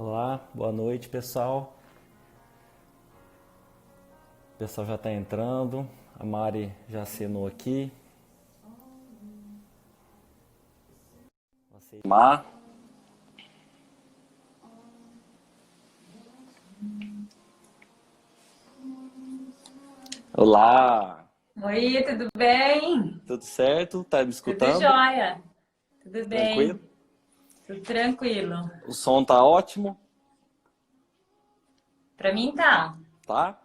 Olá, boa noite, pessoal. O pessoal já está entrando. A Mari já assinou aqui. Má. Olá, Oi, tudo bem? tudo certo? Tá me Tudo escutando? jóia? Tudo Tranquilo? bem? Tudo tranquilo. O som tá ótimo, Pra mim tá. tá?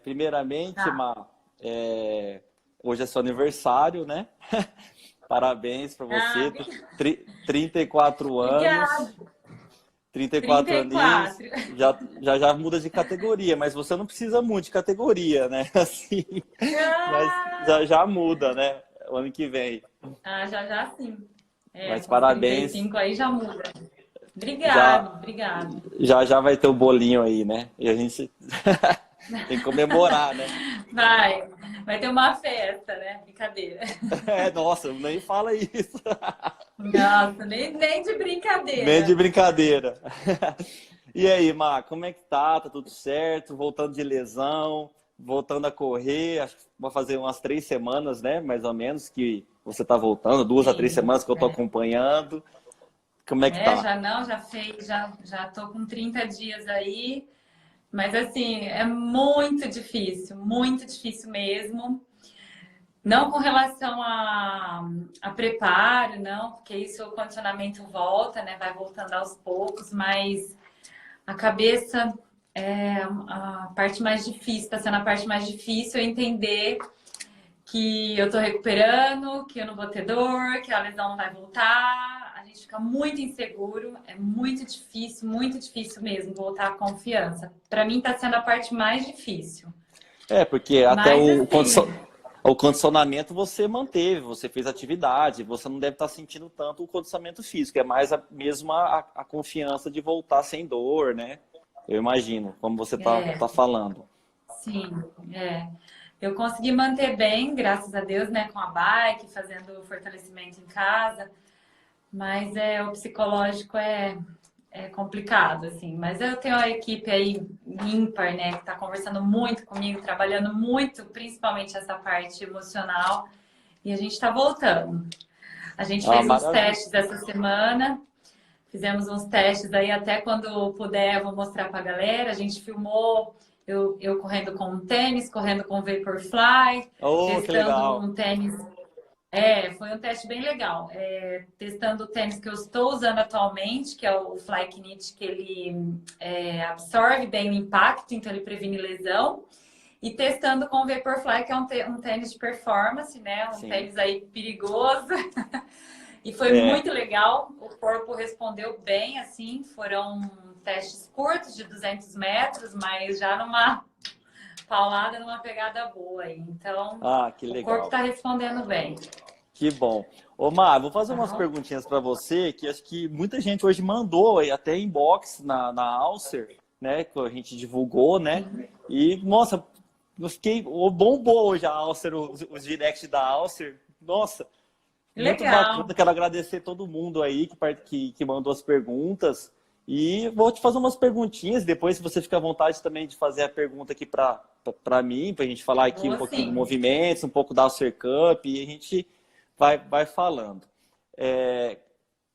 Primeiramente, Tá. Má, é, hoje é seu aniversário, né? Parabéns para Ah, você, 34 anos. obrigada. 34 aninhos, 34. já muda de categoria, mas você não precisa muito de categoria, né? Assim, Ah, já muda, né? O ano que vem. já já sim. Mas Com os parabéns, 35 aí já muda. já Obrigado, obrigado. já vai ter o bolinho aí, né? E a gente tem que comemorar, né? Vai, vai ter uma festa, né? Brincadeira. Nossa, nem fala isso. Nossa, nem de Nem de brincadeira. brincadeira. E aí, Má, como é que tá? Tá tudo certo? Voltando de lesão, voltando a correr. Acho que vai fazer umas 3 semanas, né? Mais ou menos, que você tá voltando, 2 a 3 semanas que eu tô Sim. acompanhando. Como é que tá? Já não, já fez, já tô com 30 dias aí, mas assim, é muito difícil mesmo. Não com relação a preparo, não, porque isso o condicionamento volta, né? Vai voltando aos poucos, mas a cabeça é a parte mais difícil, está sendo a parte mais difícil, é entender que eu tô recuperando, que eu não vou ter dor, que a lesão não vai voltar. A gente fica muito inseguro, é muito difícil mesmo voltar à confiança. Para mim tá sendo a parte mais difícil. Porque até Mas assim, o condicionamento você manteve, você fez atividade, você não deve estar sentindo tanto o condicionamento físico, é mais mesmo a confiança de voltar sem dor, né? Eu imagino, como você tá é, falando. sim, é. Eu consegui manter bem, graças a Deus, né, com a bike, fazendo fortalecimento em casa, mas o psicológico é complicado, assim. Mas eu tenho a equipe aí ímpar, né, que está conversando muito comigo, trabalhando muito, principalmente essa parte emocional, e a gente está voltando. A gente Ah, fez uns maravilha. testes essa semana, fizemos uns testes aí, até quando puder, eu vou mostrar para a galera. A gente filmou eu correndo com um tênis, correndo com Vaporfly, Oh, que testando legal. um tênis foi um teste bem legal. Testando o tênis que eu estou usando atualmente, que é o Flyknit, que ele absorve bem o impacto, então ele previne lesão. E testando com o Vaporfly, que é um tênis de performance, né? Um Sim. tênis aí perigoso. E foi É, muito legal. O corpo respondeu bem, assim. Foram testes curtos, de 200 metros, mas já numa paulada, numa pegada boa aí. Então, que o corpo legal. está respondendo bem. Que bom. Ô, Mar, vou fazer Tá umas bom? perguntinhas para você, que acho que muita gente hoje mandou, e até inbox na Alcer, né, que a gente divulgou, né? E, nossa, eu fiquei, bombou hoje a Alcer, os directs da Alcer. Nossa, muito bacana. Legal. Quero agradecer todo mundo aí que mandou as perguntas. E vou te fazer umas perguntinhas, depois se você fica à vontade também de fazer a pergunta aqui para mim, para a gente falar aqui um Vou pouquinho do sim. movimentos, um pouco da Alcer Cup, e a gente vai falando. É,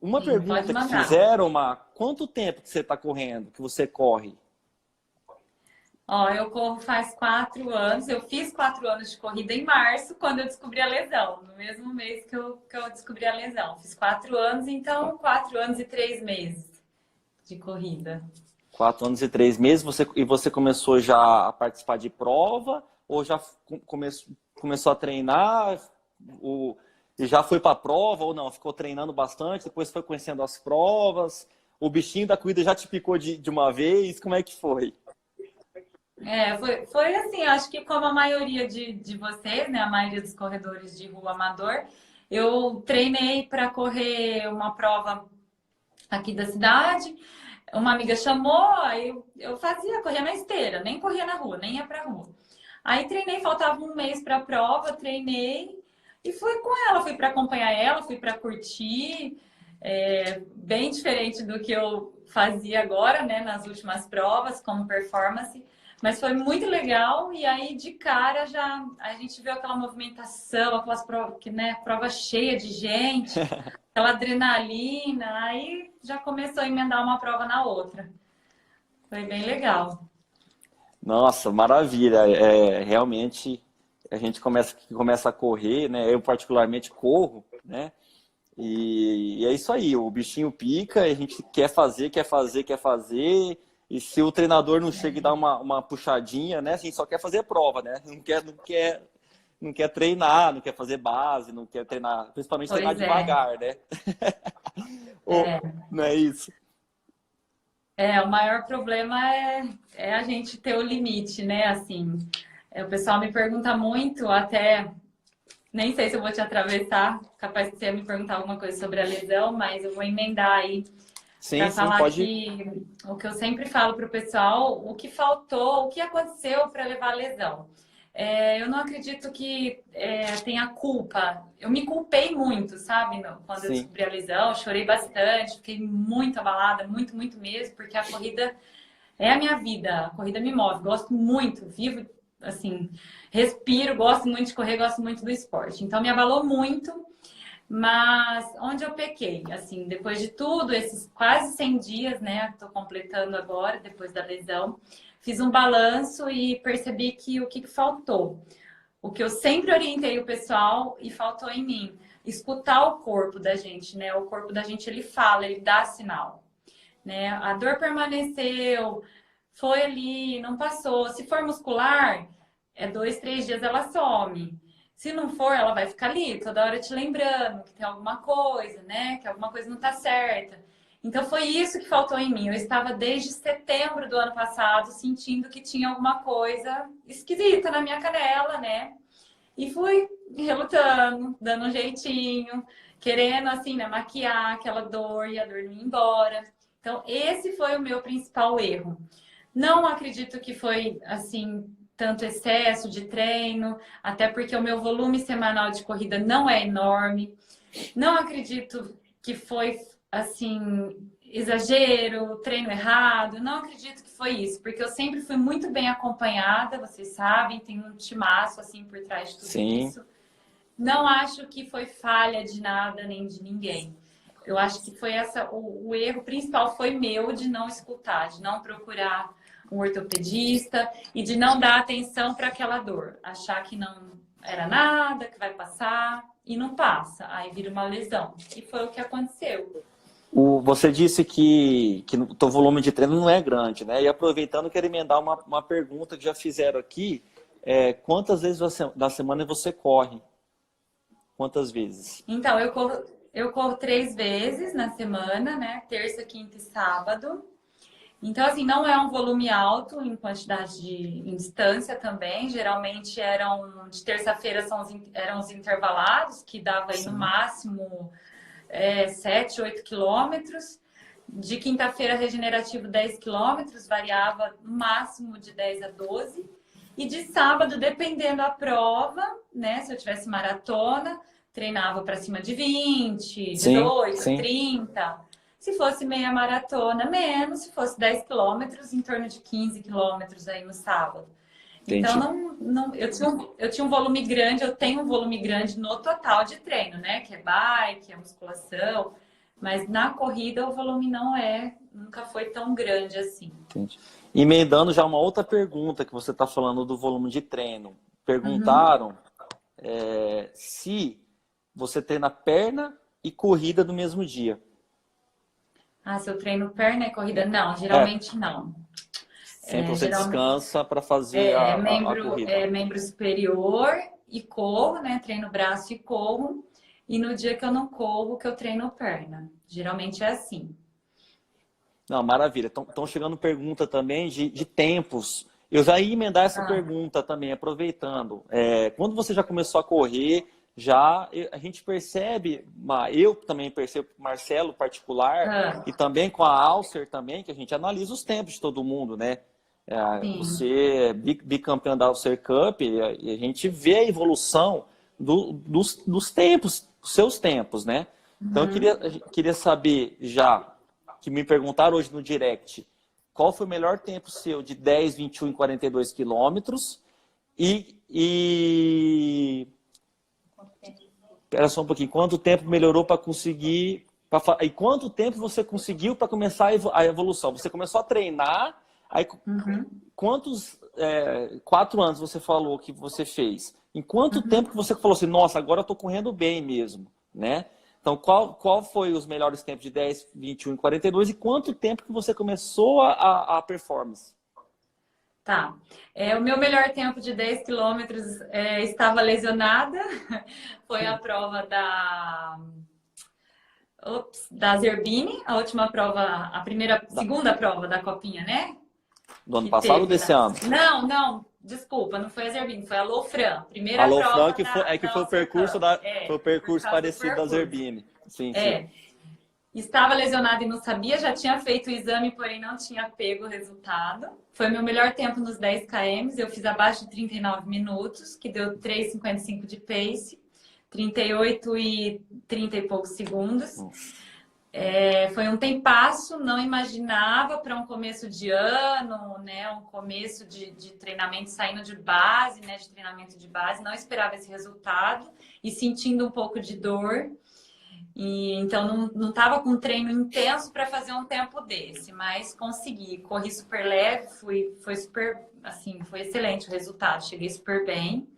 uma Sim, pode pergunta que mandar. fizeram, quanto tempo que você está correndo, que você corre? Ó, eu corro faz 4 anos. Eu fiz 4 anos de corrida em março, quando eu descobri a lesão. No mesmo mês que eu descobri a lesão. Fiz 4 anos, então 4 anos e 3 meses de corrida. 4 anos e 3 meses, e você começou já a participar de prova, ou já começou a treinar, o, e já foi para a prova, ou não? Ficou treinando bastante, depois foi conhecendo as provas, o bichinho da corrida já te picou de uma vez, como é que foi? Foi assim, acho que como a maioria de vocês, né, a maioria dos corredores de rua amador, eu treinei para correr uma prova aqui da cidade. Uma amiga chamou, aí eu fazia, corria na esteira, nem corria na rua, nem ia pra rua. Aí treinei, faltava um mês para a prova, treinei e fui com ela, fui para acompanhar ela, fui para curtir. bem diferente do que eu fazia agora, né, nas últimas provas, como performance. Mas foi muito legal e aí de cara já a gente viu aquela movimentação, aquelas provas, né, prova cheia de gente, aquela adrenalina, aí já começou a emendar uma prova na outra. Foi bem legal. Nossa, maravilha. Realmente a gente começa a correr, né? Eu particularmente corro, né? E é isso aí, o bichinho pica, a gente quer fazer, quer fazer, quer fazer. E se o treinador não chega e dá uma puxadinha, né? A gente só quer fazer prova, né? Não quer treinar, não quer fazer base, não quer treinar, principalmente treinar Pois é. devagar, né? Ou, não é isso? O maior problema é a gente ter o limite, né? Assim, o pessoal me pergunta muito, até nem sei se eu vou te atravessar, capaz de você me perguntar alguma coisa sobre a lesão, mas eu vou emendar aí para Sim, falar pode. que o que eu sempre falo para o pessoal, o que faltou, o que aconteceu para levar a lesão. Eu não acredito que tenha culpa. Eu me culpei muito, sabe? Quando eu Sim, descobri a lesão, chorei bastante, fiquei muito abalada, muito, muito mesmo, porque a corrida é a minha vida, a corrida me move, gosto muito, vivo assim, respiro, gosto muito de correr, gosto muito do esporte. Então me abalou muito, mas onde eu pequei, assim, depois de tudo, esses quase 100 dias, né, estou completando agora, depois da lesão, fiz um balanço e percebi que o que faltou, o que eu sempre orientei o pessoal e faltou em mim, escutar o corpo da gente, né? O corpo da gente, ele fala, ele dá sinal, né? A dor permaneceu, foi ali, não passou. Se for muscular, 2, 3 dias ela some. Se não for, ela vai ficar ali, toda hora te lembrando que tem alguma coisa, né? Que alguma coisa não tá certa. Então foi isso que faltou em mim. Eu estava desde setembro do ano passado sentindo que tinha alguma coisa esquisita na minha canela, né? E fui relutando, dando um jeitinho, querendo assim, né, maquiar aquela dor e a dor não ir embora. Então, esse foi o meu principal erro. Não acredito que foi assim tanto excesso de treino, até porque o meu volume semanal de corrida não é enorme. Não acredito que foi assim exagero, treino errado. Não acredito que foi isso, porque eu sempre fui muito bem acompanhada, vocês sabem, tem um timaço assim por trás de tudo sim. isso. Não acho que foi falha de nada nem de ninguém. Eu acho que foi o erro principal foi meu de não escutar, de não procurar um ortopedista e de não dar atenção para aquela dor, achar que não era nada, que vai passar e não passa, aí vira uma lesão. E foi o que aconteceu. Você disse que o teu volume de treino não é grande, né? E aproveitando, quero emendar uma pergunta que já fizeram aqui. Quantas vezes da semana você corre? Quantas vezes? Então, eu corro 3 vezes na semana, né? Terça, quinta e sábado. Então, assim, não é um volume alto em quantidade em distância também. Geralmente de terça-feira eram os intervalados, que dava aí no Sim, máximo 7, 8 quilômetros. De quinta-feira, regenerativo 10 quilômetros, variava no máximo de 10 a 12. E de sábado, dependendo da prova, né? Se eu tivesse maratona, treinava para cima de 20, sim, 18, sim, 30. Se fosse meia maratona, menos. Se fosse 10 quilômetros, em torno de 15 quilômetros aí no sábado. Então, entendi. eu tinha um volume grande, eu tenho um volume grande no total de treino, né? Que é bike, é musculação. Mas na corrida o volume nunca foi tão grande assim. Entendi. Emendando já uma outra pergunta que você está falando do volume de treino. Uhum. Perguntaram se você treina perna e corrida no mesmo dia. Ah, se eu treino perna e corrida? Não, É, geralmente não. sempre você Geralmente descansa para fazer a corrida. membro superior e corro, né? Treino braço e corro. E no dia que eu não corro, que eu treino perna. Geralmente é assim. Não, maravilha. Estão chegando pergunta também de tempos. Eu já ia emendar essa Ah, pergunta também, aproveitando. Quando você já começou a correr, a gente percebe, eu também percebo, Marcelo particular, ah, e também com a Alcer também, que a gente analisa os tempos de todo mundo, né? sim. Você é bicampeão da Alcer Cup e a gente vê a evolução dos tempos, dos seus tempos, né? Então, queria saber já, que me perguntaram hoje no direct, qual foi o melhor tempo seu de 10, 21 e 42 quilômetros e... Espera só um pouquinho. Quanto tempo melhorou para conseguir... E quanto tempo você conseguiu para começar a evolução? Você começou a treinar, aí quantos... 4 anos você falou que você fez. Em quanto tempo que você falou assim, nossa, agora eu estou correndo bem mesmo, né? Então, qual foi os melhores tempos de 10, 21 e 42 e quanto tempo que você começou a performance? Tá. O meu melhor tempo de 10 quilômetros estava lesionada. Foi a prova da Zerbini, a última prova, segunda prova da Copinha, né? Do ano Que passado ou teve desse ano? Não, desculpa, não foi a Zerbini, foi a Lofran. Primeira A Lofran, prova que foi o percurso, foi o percurso parecido da Zerbini. Sim, sim. Estava lesionada e não sabia, já tinha feito o exame, porém não tinha pego o resultado. Foi meu melhor tempo nos 10 km, eu fiz abaixo de 39 minutos, que deu 3,55 de pace, 38 e 30 e poucos segundos. Foi um tempasso, não imaginava para um começo de ano, né? Um começo de treinamento saindo de base, né? De treinamento de base, não esperava esse resultado e sentindo um pouco de dor. E então não estava com um treino intenso para fazer um tempo desse, mas consegui. Corri super leve, foi super, assim, foi excelente o resultado, cheguei super bem.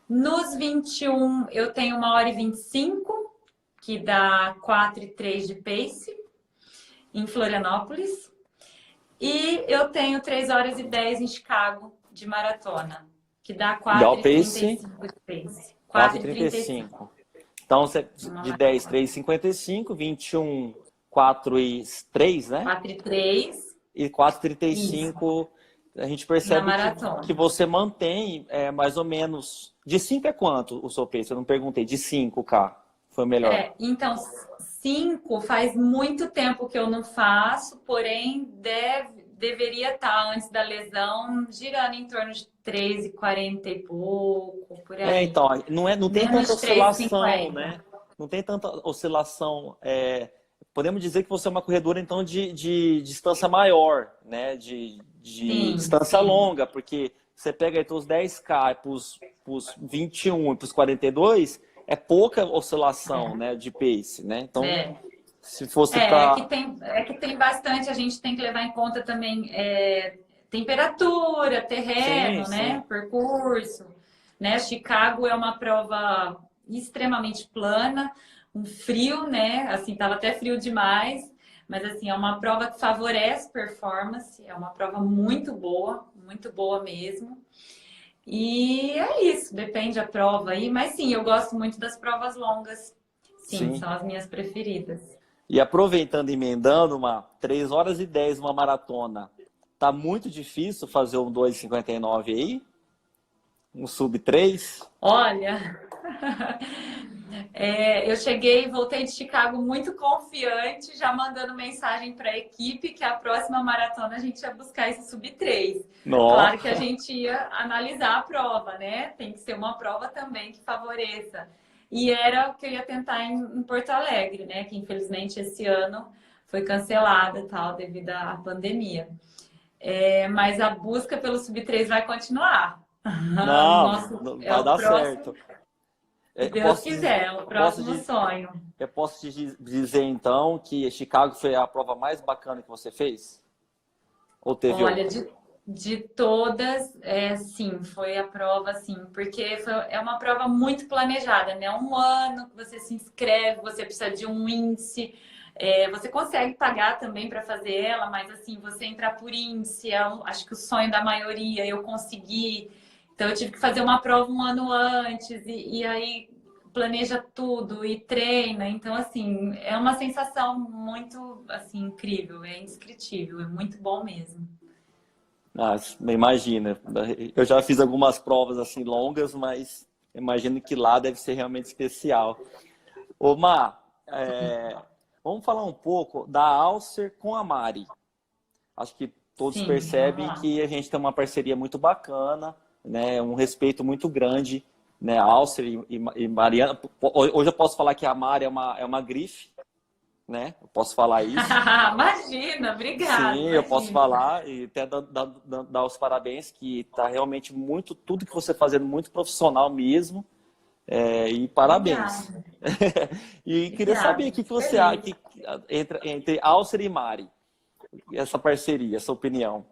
Nos 21 eu tenho 1h25, que dá 4,3 de pace em Florianópolis. E eu tenho 3h10 em Chicago de maratona, que dá 4,35 de pace. 4,35. Então, você, de 10, 3,55, 21, 4 e 3, né? 4 e 3. E 4,35, a gente percebe que você mantém mais ou menos... De 5 é quanto o seu pace? Eu não perguntei. De 5K foi o melhor. Então, 5 faz muito tempo que eu não faço, porém deveria estar, antes da lesão, girando em torno de 3,40 e pouco, por aí. Então, não tem tanta oscilação, né? Não tem tanta oscilação. Podemos dizer que você é uma corredora, então, de distância maior, né? De distância longa, porque você pega aí os 10K para os 21 e para os 42, é pouca oscilação, né? De pace, né? Então, se fosse para... que tem bastante, a gente tem que levar em conta também temperatura, terreno, né? Percurso, né? Chicago é uma prova extremamente plana, um frio, né? Assim, tava até frio demais, mas assim, é uma prova que favorece performance, é uma prova muito boa mesmo. E é isso, depende da prova aí, mas sim, eu gosto muito das provas longas. Sim, são as minhas preferidas. E aproveitando e emendando, 3h10 uma maratona. Tá muito difícil fazer um 2,59 aí? Um sub 3? Olha, eu cheguei e voltei de Chicago muito confiante, já mandando mensagem para a equipe que a próxima maratona a gente ia buscar esse sub 3. Nossa. Claro que a gente ia analisar a prova, né? Tem que ser uma prova também que favoreça. E era o que eu ia tentar em Porto Alegre, né? Que infelizmente esse ano foi cancelada e tal, devido à pandemia. Mas a busca pelo sub 3 vai continuar. Não, vai dar certo. Se Deus quiser, é o próximo sonho. Eu posso te dizer então que Chicago foi a prova mais bacana que você fez? Ou teve outra? Olha, de todas, sim, foi a prova, assim, porque é uma prova muito planejada, né? Um ano que você se inscreve, você precisa de um índice, você consegue pagar também para fazer ela, mas assim, você entrar por índice, acho que o sonho da maioria, eu consegui. Então eu tive que fazer uma prova um ano antes, e aí planeja tudo e treina. Então, assim, é uma sensação muito, assim, incrível, é indescritível, é muito bom mesmo. Imagina, eu já fiz algumas provas assim longas, mas imagino que lá deve ser realmente especial. Ô Má, vamos falar um pouco da Alcer com a Mari. Acho que todos percebem que a gente tem uma parceria muito bacana, né? Um respeito muito grande né? A Alcer e Mariana. Hoje eu posso falar que a Mari é uma grife, né? Eu posso falar isso. Imagina, obrigada. Sim, eu posso Imagina. falar e até dar os parabéns, que tá realmente muito, tudo que você fazendo, muito profissional mesmo. E parabéns. Obrigada. E queria saber Obrigada. o que Fico você acha feliz. entre Alcer e Mari, essa parceria, essa opinião.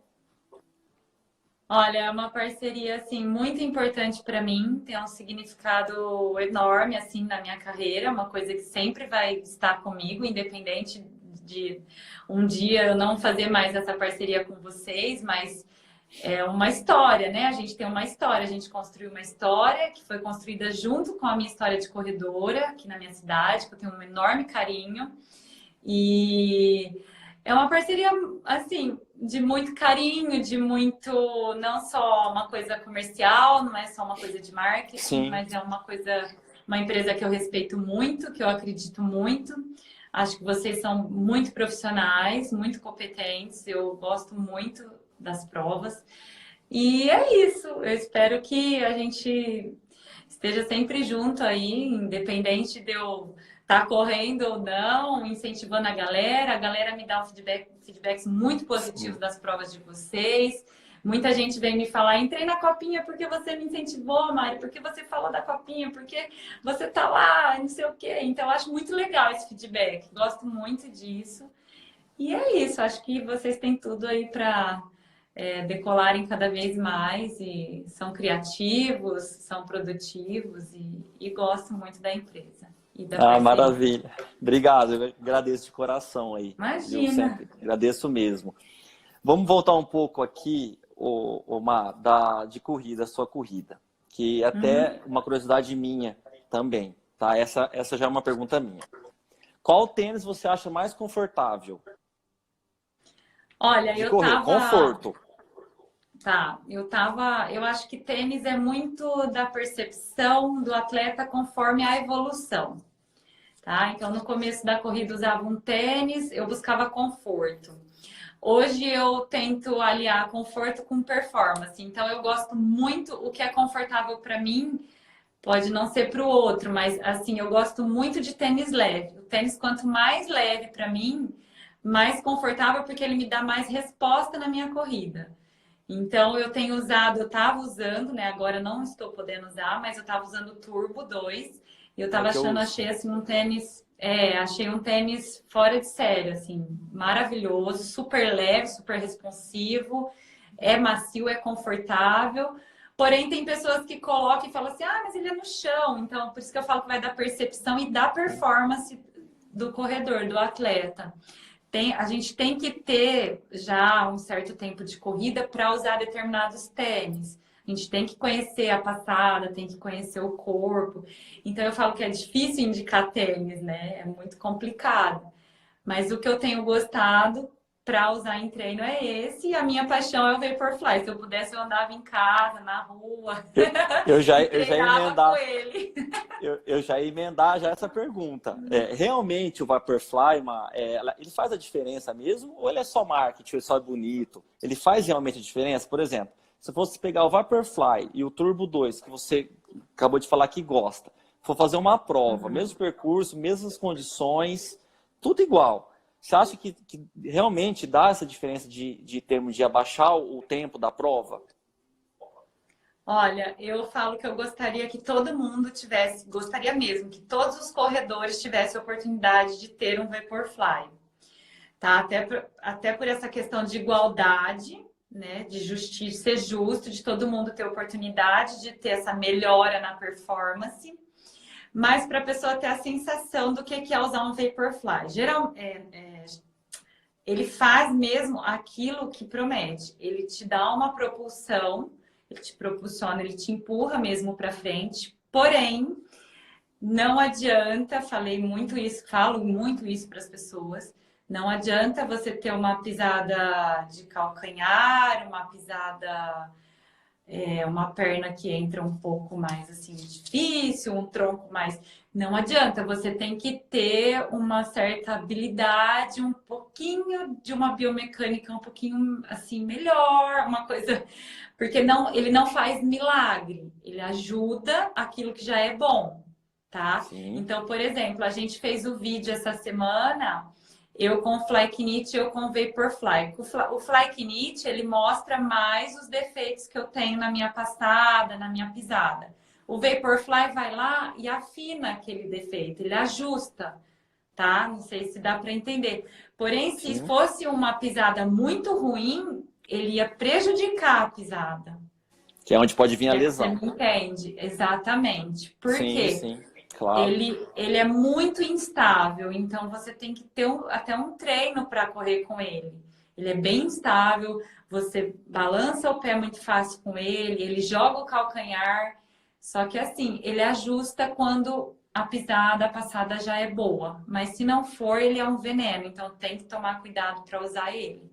Olha, é uma parceria assim muito importante para mim, tem um significado enorme assim na minha carreira, uma coisa que sempre vai estar comigo, independente de um dia eu não fazer mais essa parceria com vocês, mas é uma história, né? A gente tem uma história, a gente construiu uma história que foi construída junto com a minha história de corredora aqui na minha cidade, que eu tenho um enorme carinho. E é uma parceria, assim, de muito carinho, de muito, não só uma coisa comercial, não é só uma coisa de marketing, Sim. mas é uma coisa, uma empresa que eu respeito muito, que eu acredito muito. Acho que vocês são muito profissionais, muito competentes, eu gosto muito das provas. E é isso, eu espero que a gente esteja sempre junto aí, independente de eu estar correndo ou não, incentivando a galera me dá um feedbacks muito positivos Sim. das provas de vocês. Muita gente vem me falar, entrei na copinha porque você me incentivou, Mari, porque você falou da copinha, porque você tá lá, não sei o quê. Então, eu acho muito legal esse feedback, gosto muito disso. E é isso, acho que vocês têm tudo aí para decolarem cada vez mais e são criativos, são produtivos e gosto muito da empresa e da Ah, parceria. maravilha. Obrigado, eu agradeço de coração aí, viu? Imagina. Sempre agradeço mesmo. Vamos voltar um pouco aqui, Má, de corrida, sua corrida, que é até Uhum. uma curiosidade minha também, tá? Essa já é uma pergunta minha. Qual tênis você acha mais confortável Olha, de correr? Conforto. eu acho que tênis é muito da percepção do atleta conforme a evolução, tá? Então, no começo da corrida usava um tênis, eu buscava conforto. Hoje eu tento aliar conforto com performance. Então eu gosto muito o que é confortável para mim, pode não ser para o outro, mas assim, eu gosto muito de tênis leve. O tênis quanto mais leve para mim, mais confortável porque ele me dá mais resposta na minha corrida. Então eu tenho usado, eu estava usando, né? Agora eu não estou podendo usar, mas eu estava usando o Turbo 2 e eu É o estava que eu achando, uso. achei assim um tênis, achei um tênis fora de série, assim, maravilhoso, super leve, super responsivo, é macio, é confortável. Porém, tem pessoas que colocam e falam assim, ah, mas ele é no chão. Então, por isso que eu falo que vai da percepção e da performance do corredor, do atleta. A gente tem que ter já um certo tempo de corrida para usar determinados tênis. A gente tem que conhecer a passada, tem que conhecer o corpo. Então eu falo que é difícil indicar tênis, né? É muito complicado. Mas o que eu tenho gostado para usar em treino é esse, e a minha paixão é o Vaporfly. Se eu pudesse, eu andava em casa, na rua, Eu, e eu já ia treinava com emendar, ele. eu já ia emendar já essa pergunta. Realmente o Vaporfly, ele faz a diferença mesmo? Ou ele é só marketing, ele é só bonito? Ele faz realmente a diferença? Por exemplo, se fosse pegar o Vaporfly e o Turbo 2, que você acabou de falar que gosta, for fazer uma prova, mesmo percurso, mesmas condições, tudo igual. Você acha que realmente dá essa diferença de termos de abaixar o tempo da prova? Olha, eu falo que eu gostaria que todo mundo tivesse, gostaria mesmo que todos os corredores tivessem a oportunidade de ter um Vaporfly, tá? Até por essa questão de igualdade, né? De justiça, ser justo, de todo mundo ter oportunidade de ter essa melhora na performance, mas para a pessoa ter a sensação do que é usar um Vaporfly. Ele faz mesmo aquilo que promete. Ele te dá uma propulsão, ele te propulsiona, ele te empurra mesmo para frente. Porém, não adianta, falo muito isso para as pessoas. Não adianta você ter uma pisada de calcanhar, uma pisada, uma perna que entra um pouco mais assim difícil, um tronco mais. Não adianta, você tem que ter uma certa habilidade, um pouquinho de uma biomecânica um pouquinho assim melhor, uma coisa, porque não, ele não faz milagre, ele ajuda aquilo que já é bom, tá? Sim, Então, por exemplo, a gente fez o vídeo essa semana, eu com Fly Knit, eu com Vaporfly. O Fly Knit, ele mostra mais os defeitos que eu tenho na minha passada, na minha pisada. O Vaporfly vai lá e afina aquele defeito, ele ajusta, tá? Não sei se dá para entender. Porém, se sim. fosse uma pisada muito ruim, ele ia prejudicar a pisada. Que é onde pode vir a Você lesão. me entende? Exatamente. Por Sim, quê? sim, claro. Ele é muito instável, então você tem que ter até um treino para correr com ele. Ele é bem instável, você balança o pé muito fácil com ele joga o calcanhar, só que assim, ele ajusta quando a pisada, a passada já é boa, mas se não for, ele é um veneno, então tem que tomar cuidado para usar ele.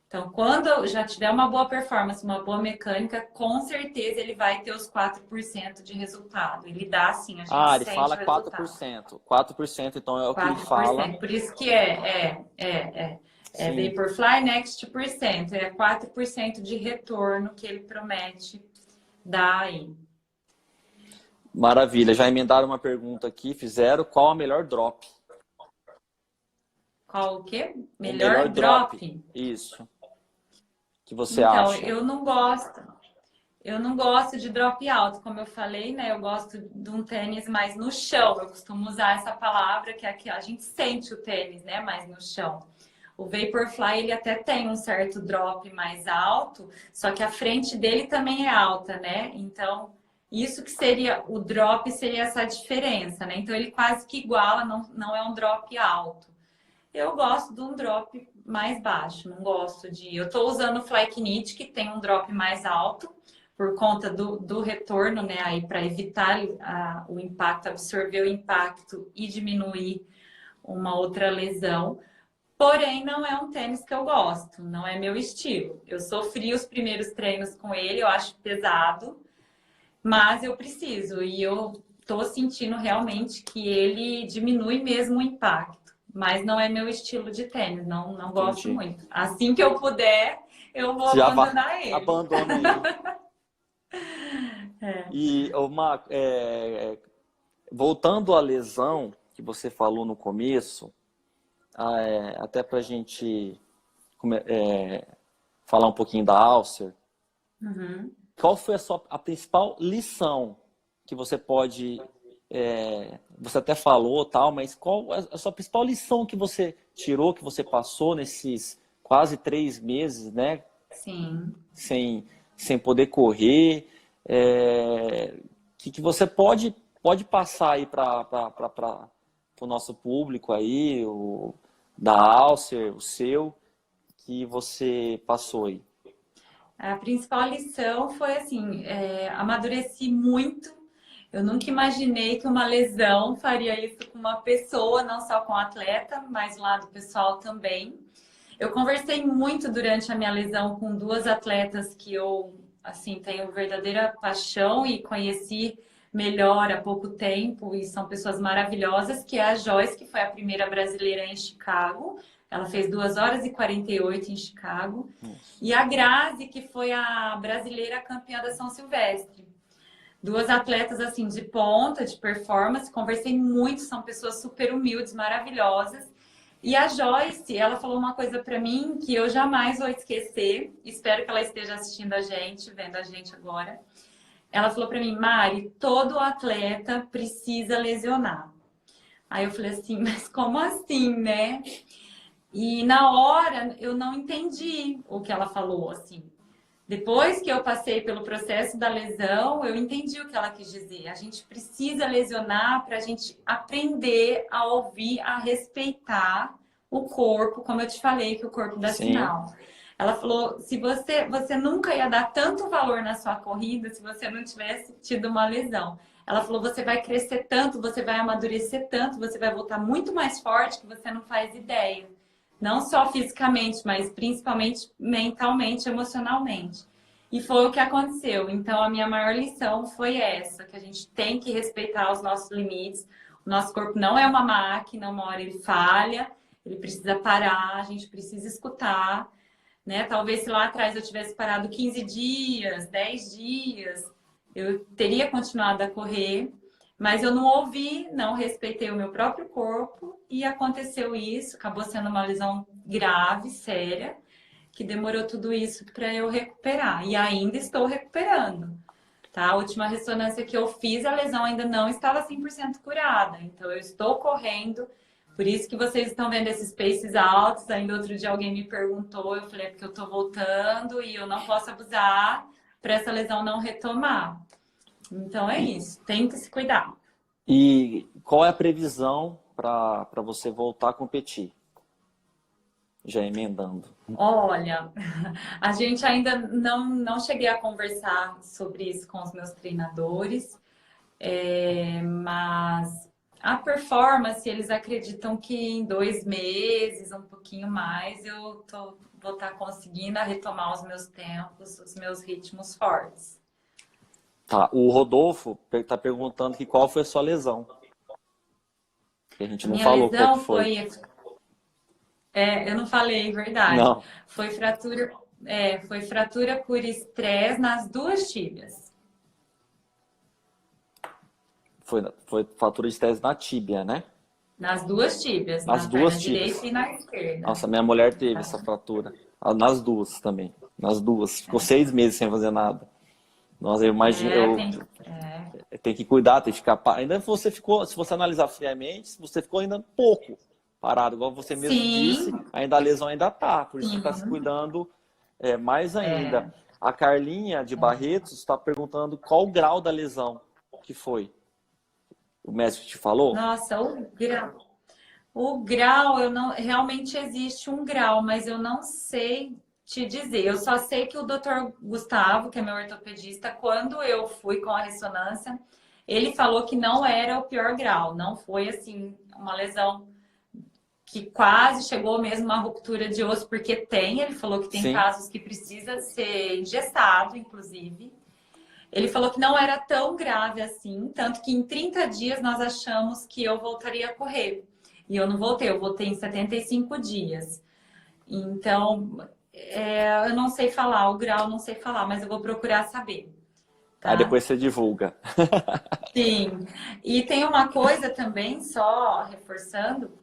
Então, quando já tiver uma boa performance, uma boa mecânica, com certeza ele vai ter os 4% de resultado. Ele dá sim, a gente Ah, ele sente fala o quatro por resultado. cento 4%, então é o que ele fala. 4%. Por isso que é Sim, Vaporfly Next por cento. É 4% de retorno que ele promete dar aí. maravilha. Já emendaram uma pergunta aqui, fizeram qual a melhor drop? Qual o quê? O Melhor melhor drop. drop? Isso. Que você Então, acha? eu não gosto. Eu não gosto de drop alto, como eu falei, né? Eu gosto de um tênis mais no chão. Eu costumo usar essa palavra que é que a gente sente o tênis, né? Mais no chão. O Vaporfly, ele até tem um certo drop mais alto, só que a frente dele também é alta, né? Então, isso que seria o drop, seria essa diferença, né? Então, ele quase que iguala, não é um drop alto. Eu gosto de um drop mais baixo, não gosto de. Eu estou usando o Fly Knit, que tem um drop mais alto, por conta do retorno, né? Aí para evitar o impacto, absorver o impacto e diminuir uma outra lesão. Porém, não é um tênis que eu gosto, não é meu estilo. Eu sofri os primeiros treinos com ele, eu acho pesado, mas eu preciso e eu tô sentindo realmente que ele diminui mesmo o impacto, mas não é meu estilo de tênis, não gosto Entendi. muito. Assim que eu puder, eu vou Você já abandonar ele. abandona ele. É. E uma, voltando à lesão que você falou no começo, até para a gente falar um pouquinho da Alcer, Uhum. qual foi a principal lição que você pode, você até falou tal, mas qual a sua principal lição que você tirou, que você passou nesses quase 3 meses, né, Sim. sem poder correr, que você pode passar aí para o nosso público aí, da Alcer, o seu, que você passou aí? A principal lição foi assim, amadureci muito. Eu nunca imaginei que uma lesão faria isso com uma pessoa, não só com o atleta, mas do lado pessoal também. Eu conversei muito durante a minha lesão com duas atletas que eu, assim, tenho verdadeira paixão e conheci melhor há pouco tempo e são pessoas maravilhosas, que é a Joyce, que foi a primeira brasileira em Chicago. Ela fez 2 horas e 48 em Chicago. E a Grazi, que foi a brasileira campeã da São Silvestre. Duas atletas, assim, de ponta, de performance. Conversei muito, são pessoas super humildes, maravilhosas. E a Joyce, ela falou uma coisa para mim que eu jamais vou esquecer. Espero que ela esteja assistindo a gente, vendo a gente agora. Ela falou para mim, Mari, todo atleta precisa lesionar. Aí eu falei assim, mas como assim, né? E na hora eu não entendi o que ela falou, assim. Depois que eu passei pelo processo da lesão, eu entendi o que ela quis dizer. A gente precisa lesionar para a gente aprender a ouvir, a respeitar o corpo, como eu te falei, que o corpo dá Sim, sinal. Ela falou, se você nunca ia dar tanto valor na sua corrida se você não tivesse tido uma lesão. Ela falou, você vai crescer tanto, você vai amadurecer tanto, você vai voltar muito mais forte que você não faz ideia. Não só fisicamente, mas principalmente mentalmente, emocionalmente. E foi o que aconteceu. Então, a minha maior lição foi essa, que a gente tem que respeitar os nossos limites. Nosso corpo não é uma máquina, uma hora ele falha, ele precisa parar, a gente precisa escutar, né? Talvez se lá atrás eu tivesse parado 15 dias, 10 dias, eu teria continuado a correr, mas eu não ouvi, não respeitei o meu próprio corpo e aconteceu isso, acabou sendo uma lesão grave, séria, que demorou tudo isso para eu recuperar e ainda estou recuperando. Tá? A última ressonância que eu fiz, a lesão ainda não estava 100% curada. Então, eu estou correndo. Por isso que vocês estão vendo esses paces altos. Ainda outro dia alguém me perguntou, eu falei, é porque eu estou voltando e eu não posso abusar para essa lesão não retomar. Então, é isso. Tem que se cuidar. E qual é a previsão para você voltar a competir? Já emendando. Olha, a gente ainda não cheguei a conversar sobre isso com os meus treinadores, mas a performance, eles acreditam que em 2 meses, um pouquinho mais, vou estar conseguindo retomar os meus tempos, os meus ritmos fortes. Tá, o Rodolfo está perguntando que qual foi a sua lesão. Que a gente A não minha falou qual que lesão foi. eu não falei, verdade, Não, foi fratura por estresse nas duas tíbias. foi fratura de tese na tíbia, né? Nas duas tíbias, Nas na perna duas tíbias. direita e na esquerda. Nossa, minha mulher teve essa fratura. Nas duas também. Nas duas. Ficou 6 meses sem fazer nada. Nossa, eu imagino, eu tenho que cuidar, tem que ficar. Ainda você ficou, se você analisar friamente, você ficou ainda pouco parado, igual você mesmo disse, Sim, ainda a lesão ainda tá, por isso que está se sim. cuidando mais É. ainda. A Carlinha de Barretos está perguntando qual o grau da lesão que foi. O médico te falou? Nossa, o grau, eu não, realmente existe um grau, mas eu não sei te dizer. Eu só sei que o Dr. Gustavo, que é meu ortopedista, quando eu fui com a ressonância, ele falou que não era o pior grau, não foi assim uma lesão que quase chegou mesmo a uma ruptura de osso, porque ele falou que tem Sim. casos que precisa ser engessado, inclusive. Ele falou que não era tão grave assim, tanto que em 30 dias nós achamos que eu voltaria a correr. E eu não voltei, eu voltei em 75 dias. Então, eu não sei falar, o grau eu não sei falar, mas eu vou procurar saber, Aí tá? depois você divulga. Sim. E tem uma coisa também, só reforçando,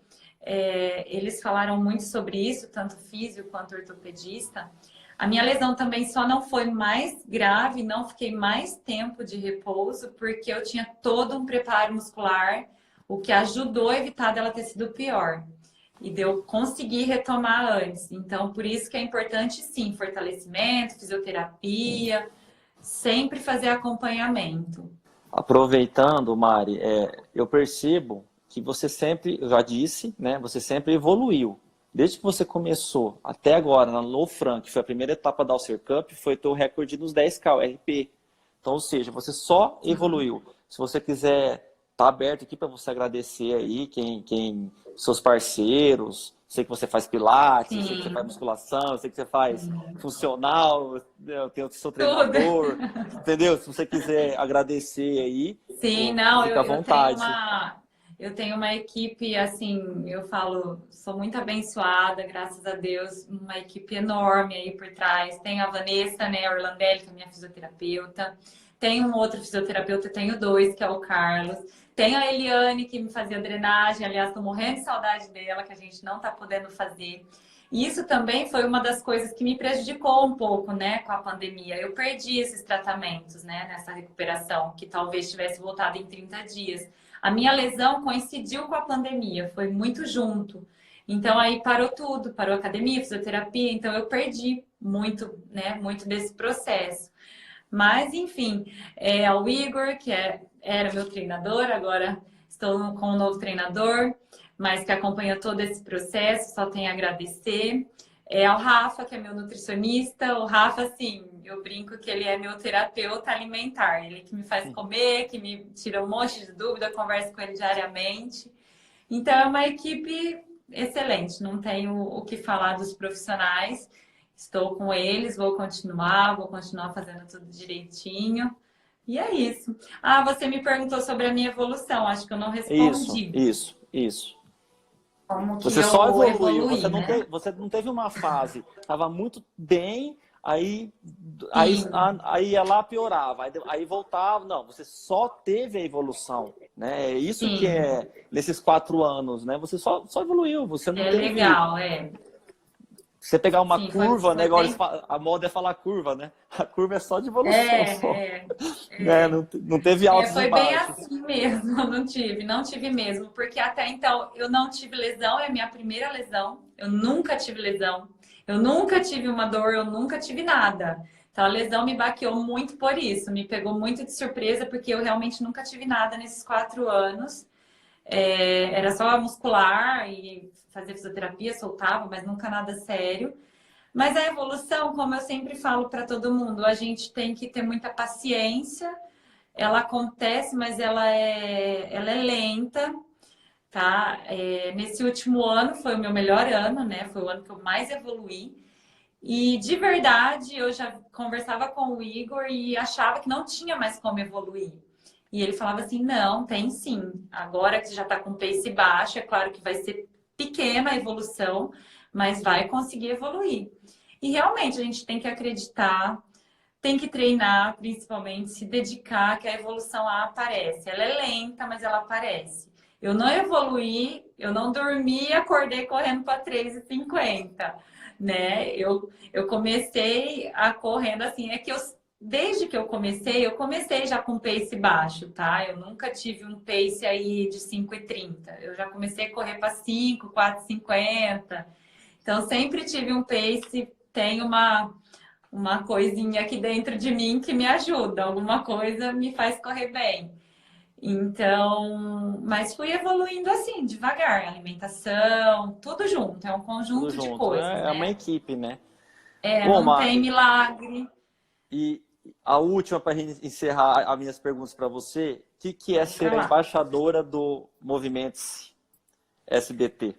eles falaram muito sobre isso, tanto físio quanto ortopedista. A minha lesão também só não foi mais grave, não fiquei mais tempo de repouso, porque eu tinha todo um preparo muscular, o que ajudou a evitar dela ter sido pior. E de eu conseguir retomar antes. Então, por isso que é importante, sim, fortalecimento, fisioterapia, sempre fazer acompanhamento. Aproveitando, Mari, eu percebo que você sempre, eu já disse, né? Você sempre evoluiu. Desde que você começou até agora, na Low Frank, que foi a primeira etapa da Ulcer Cup, foi teu recorde nos 10K, o RP. Então, ou seja, você só evoluiu. Se você quiser, tá aberto aqui para você agradecer aí seus parceiros. Sei que você faz pilates, eu sei que você faz Sim, musculação, eu sei que você faz funcional, eu tenho o seu tudo. treinador, entendeu? Se você quiser agradecer aí, Sim, não, fica à vontade. eu tenho uma equipe, assim, eu falo, sou muito abençoada, graças a Deus, uma equipe enorme aí por trás. Tem a Vanessa, né, a Orlandelli, que é minha fisioterapeuta. Tem um outro fisioterapeuta, tenho dois, que é o Carlos. Tem a Eliane, que me fazia drenagem, aliás, estou morrendo de saudade dela, que a gente não está podendo fazer. E isso também foi uma das coisas que me prejudicou um pouco, né, com a pandemia. Eu perdi esses tratamentos, né, nessa recuperação, que talvez tivesse voltado em 30 dias. A minha lesão coincidiu com a pandemia, foi muito junto. Então aí parou tudo, parou a academia, fisioterapia, então eu perdi muito, né, muito desse processo. Mas, enfim, o Igor, era meu treinador, agora estou com um novo treinador, mas que acompanha todo esse processo, só tenho a agradecer. Ao Rafa, que é meu nutricionista. O Rafa, assim, eu brinco que ele é meu terapeuta alimentar. Ele que me faz comer, que me tira um monte de dúvida, converso com ele diariamente. Então, é uma equipe excelente, não tenho o que falar dos profissionais. Estou com eles, vou continuar fazendo tudo direitinho. E é isso. Ah, você me perguntou sobre a minha evolução. Acho que eu não Isso, respondi. isso, isso. Como que Você só eu evoluiu, evoluí, né? você não teve uma fase, estava muito bem, aí, aí, Sim, aí ia lá piorava, aí voltava, não, você só teve a evolução, né? É isso que sim. é, nesses 4 anos, né? Você só evoluiu, você não É teve. legal, é. Você pegar uma Sim, foi, curva, né? foi Igual bem. a moda é falar curva, né? A curva é só de evolução, só, É, é, né? é. Não teve É, altos e foi bem baixos. assim mesmo. Não tive mesmo, porque até então eu não tive lesão, é a minha primeira lesão. Eu nunca tive lesão, eu nunca tive uma dor, eu nunca tive nada. Então a lesão me baqueou muito por isso, me pegou muito de surpresa, porque eu realmente nunca tive nada nesses 4 anos. Era só muscular e fazer fisioterapia, soltava, mas nunca nada sério. Mas a evolução, como eu sempre falo para todo mundo, a gente tem que ter muita paciência. Ela acontece, mas ela é lenta, tá? Nesse último ano foi o meu melhor ano, né? Foi o ano que eu mais evoluí. E de verdade, eu já conversava com o Igor e achava que não tinha mais como evoluir. E ele falava assim: não, tem sim. Agora que você já está com pace baixo, é claro que vai ser pequena a evolução, mas vai conseguir evoluir. E realmente a gente tem que acreditar, tem que treinar, principalmente, se dedicar, que a evolução aparece. Ela é lenta, mas ela aparece. Eu não evoluí, eu não dormi e acordei correndo para 3,50, né? Eu comecei a correndo assim, é que desde que eu comecei já com pace baixo, tá? Eu nunca tive um pace aí de 5,30. Eu já comecei a correr para 5, 4,50. Então sempre tive um pace, tem uma coisinha aqui dentro de mim que me ajuda, alguma coisa me faz correr bem. Então, mas fui evoluindo assim, devagar, alimentação, tudo junto, é um Tudo conjunto de junto. coisas, É uma né? equipe, né? Bom, Não tem milagre. e a última para encerrar as minhas perguntas para você, o que é Pode ser a falar. embaixadora do Movimentos SBT?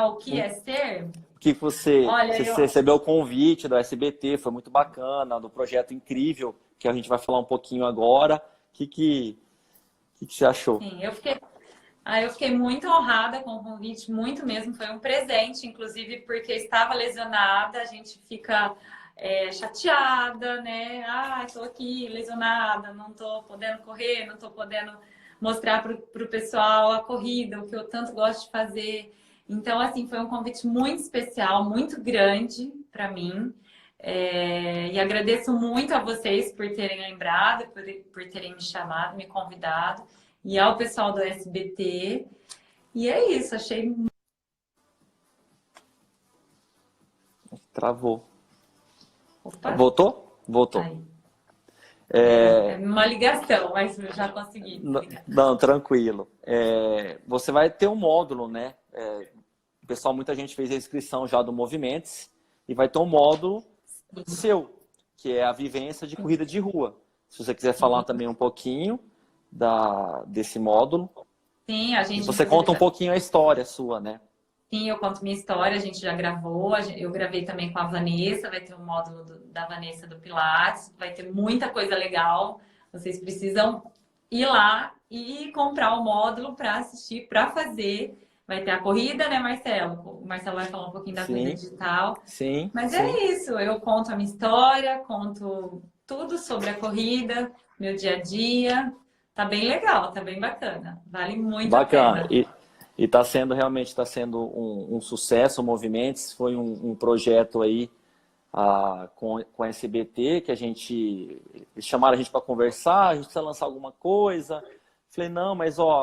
O que é ser? O que Olha, você recebeu o convite do SBT, foi muito bacana, do projeto incrível, que a gente vai falar um pouquinho agora. Que você achou? sim, eu fiquei muito honrada com o convite, muito mesmo. Foi um presente, inclusive, porque estava lesionada. A gente fica chateada, né? Ah, estou aqui lesionada, não estou podendo correr, não estou podendo mostrar para o pessoal a corrida, o que eu tanto gosto de fazer. Então, assim, foi um convite muito especial, muito grande para mim. E agradeço muito a vocês por terem lembrado, por terem me chamado, me convidado e ao pessoal do SBT. E é isso, achei. Travou. Opa, Voltou? Voltou. aí. É uma ligação, mas eu já consegui desligar. Não, tranquilo. Você vai ter um módulo, né? Pessoal, muita gente fez a inscrição já do Movimentos e vai ter um módulo seu, que é a vivência de corrida de rua. Se você quiser falar também um pouquinho desse módulo. Sim, a E gente você inclusive conta um já. pouquinho a história sua, né? Sim, eu conto minha história, a gente já gravou, eu gravei também com a Vanessa, vai ter um módulo da Vanessa do Pilates, vai ter muita coisa legal. Vocês precisam ir lá e comprar o módulo para assistir, para fazer. Vai ter a corrida, né, Marcelo? O Marcelo vai falar um pouquinho da corrida Sim, digital. sim, Mas sim. é isso, eu conto a minha história, conto tudo sobre a corrida, meu dia a dia. Tá bem legal, tá bem bacana. Vale muito a Bacana. pena. E tá sendo, realmente está sendo um sucesso o Movimentos. Foi um projeto aí com a SBT, que eles chamaram a gente para conversar, a gente precisa lançar alguma coisa. Falei, não, mas ó,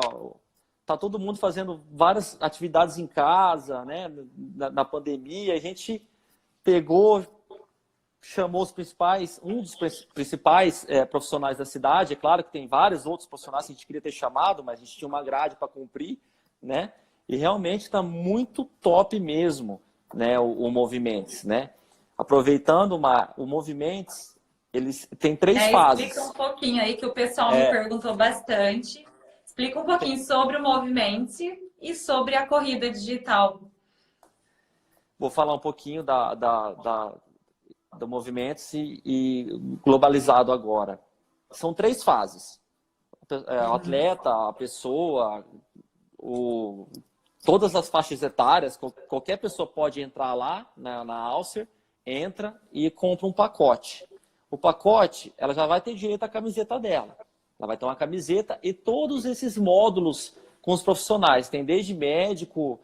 tá todo mundo fazendo várias atividades em casa, né? Na pandemia, a gente pegou, chamou um dos principais profissionais da cidade. É claro que tem vários outros profissionais que a gente queria ter chamado, mas a gente tinha uma grade para cumprir, né? E realmente está muito top mesmo, né? O Movimentos, né? Aproveitando o Movimentos, eles têm 3 fases. Explica um pouquinho aí que o pessoal me perguntou bastante. Explica um pouquinho sobre o movimento e sobre a corrida digital. Vou falar um pouquinho do Movimentos e globalizado agora. são 3 fases. O atleta, a pessoa, todas as faixas etárias, qualquer pessoa pode entrar lá na Alcer, entra e compra um pacote. O pacote, ela já vai ter direito à camiseta dela. Ela vai ter uma camiseta e todos esses módulos com os profissionais. Tem desde médico,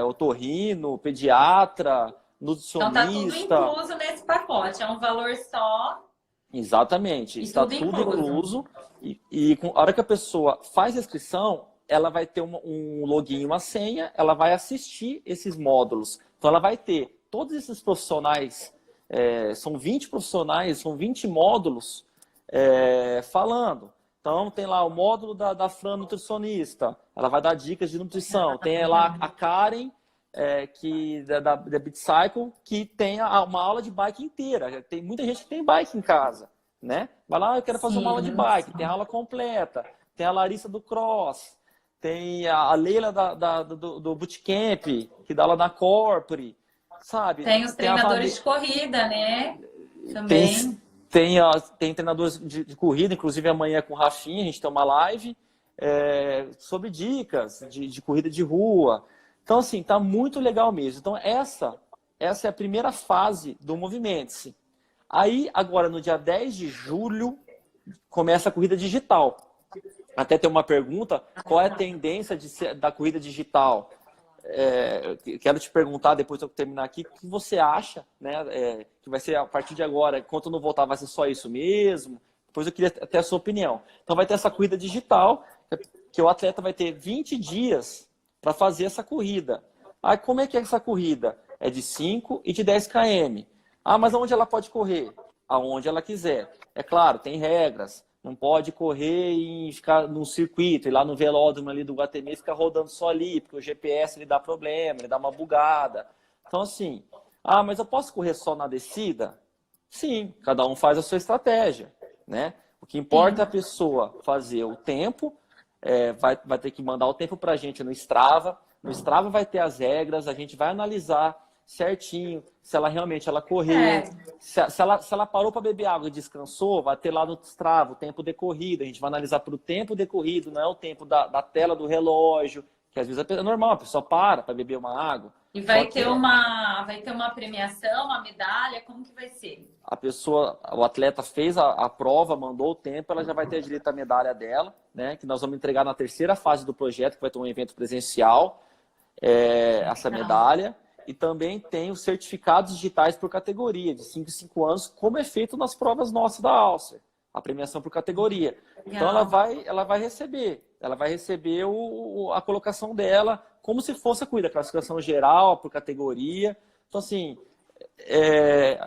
otorrino, pediatra, nutricionista. Então tá tudo incluso nesse pacote, é um valor só. Exatamente, está tudo incluso. E a hora que a pessoa faz a inscrição, ela vai ter um login, uma senha, ela vai assistir esses módulos. Então ela vai ter todos esses profissionais, são 20 profissionais, são 20 módulos falando. Então tem lá o módulo da Fran nutricionista, ela vai dar dicas de nutrição. Tem lá a Karen, da BitCycle, que tem uma aula de bike inteira. Tem muita gente que tem bike em casa, né? Vai lá, eu quero fazer uma aula de bike, tem a aula completa. Tem a Larissa do Cross, tem a Leila do Bootcamp, que dá aula na Corpore, sabe? Tem os treinadores de corrida, né? Também. Tem treinadores de corrida, inclusive amanhã com o Rafinha, a gente tem uma live sobre dicas de corrida de rua. Então, assim, tá muito legal mesmo. Então, essa é a primeira fase do Movimente-se. Aí, agora, no dia 10 de julho, começa a corrida digital. Até tem uma pergunta, qual é a tendência da corrida digital? Quero te perguntar, depois que eu terminar aqui, o que você acha, né? Que vai ser a partir de agora, enquanto eu não voltar, vai ser só isso mesmo? Depois eu queria ter a sua opinião. Então, vai ter essa corrida digital, que o atleta vai ter 20 dias para fazer essa corrida. Aí, como é que é essa corrida? É de 5 e de 10 km. Ah, mas aonde ela pode correr? Aonde ela quiser. É claro, tem regras. Não pode correr e ficar num circuito, ir lá no velódromo ali do Guatemi e ficar rodando só ali, porque o GPS ele dá problema, ele dá uma bugada. Então, assim, mas eu posso correr só na descida? Sim, cada um faz a sua estratégia, né? O que importa é a pessoa fazer o tempo, vai ter que mandar o tempo para a gente no Strava. No Strava vai ter as regras, a gente vai analisar certinho se ela realmente correu, se ela parou para beber água e descansou, vai ter lá no Strava o tempo decorrido, a gente vai analisar para o tempo decorrido, não é o tempo da tela do relógio, que às vezes é normal, a pessoa para beber uma água. E vai ter uma premiação, uma medalha, como que vai ser? O atleta fez a prova, mandou o tempo, ela já vai ter direito à medalha dela, né? Que nós vamos entregar na terceira fase do projeto, que vai ter um evento presencial, essa medalha. E também tem os certificados digitais por categoria, de 5 em 5 anos, como é feito nas provas nossas da Alcer, a premiação por categoria. Então ela vai receber a colocação dela como se fosse a corrida, classificação geral por categoria. Então, assim,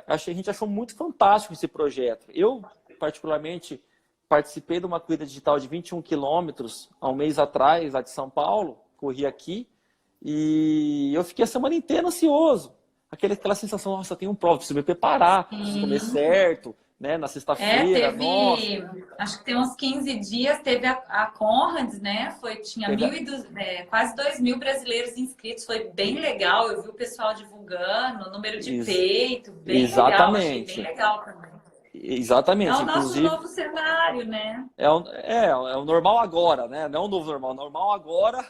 a gente achou muito fantástico esse projeto. Eu, particularmente, participei de uma corrida digital de 21 quilômetros há um mês atrás, lá de São Paulo, corri aqui. E eu fiquei a semana inteira ansioso. Aquela sensação, nossa, eu tenho prova, preciso me preparar, preciso comer certo, né? Na sexta-feira, acho que tem uns 15 dias, teve a Conrads, né? Tinha quase 2.000 brasileiros inscritos, foi bem legal. Eu vi o pessoal divulgando, o número de peito, bem legal, achei bem legal também. Exatamente. É o nosso novo cenário, né? É o normal agora, né? Não o novo normal, o normal agora...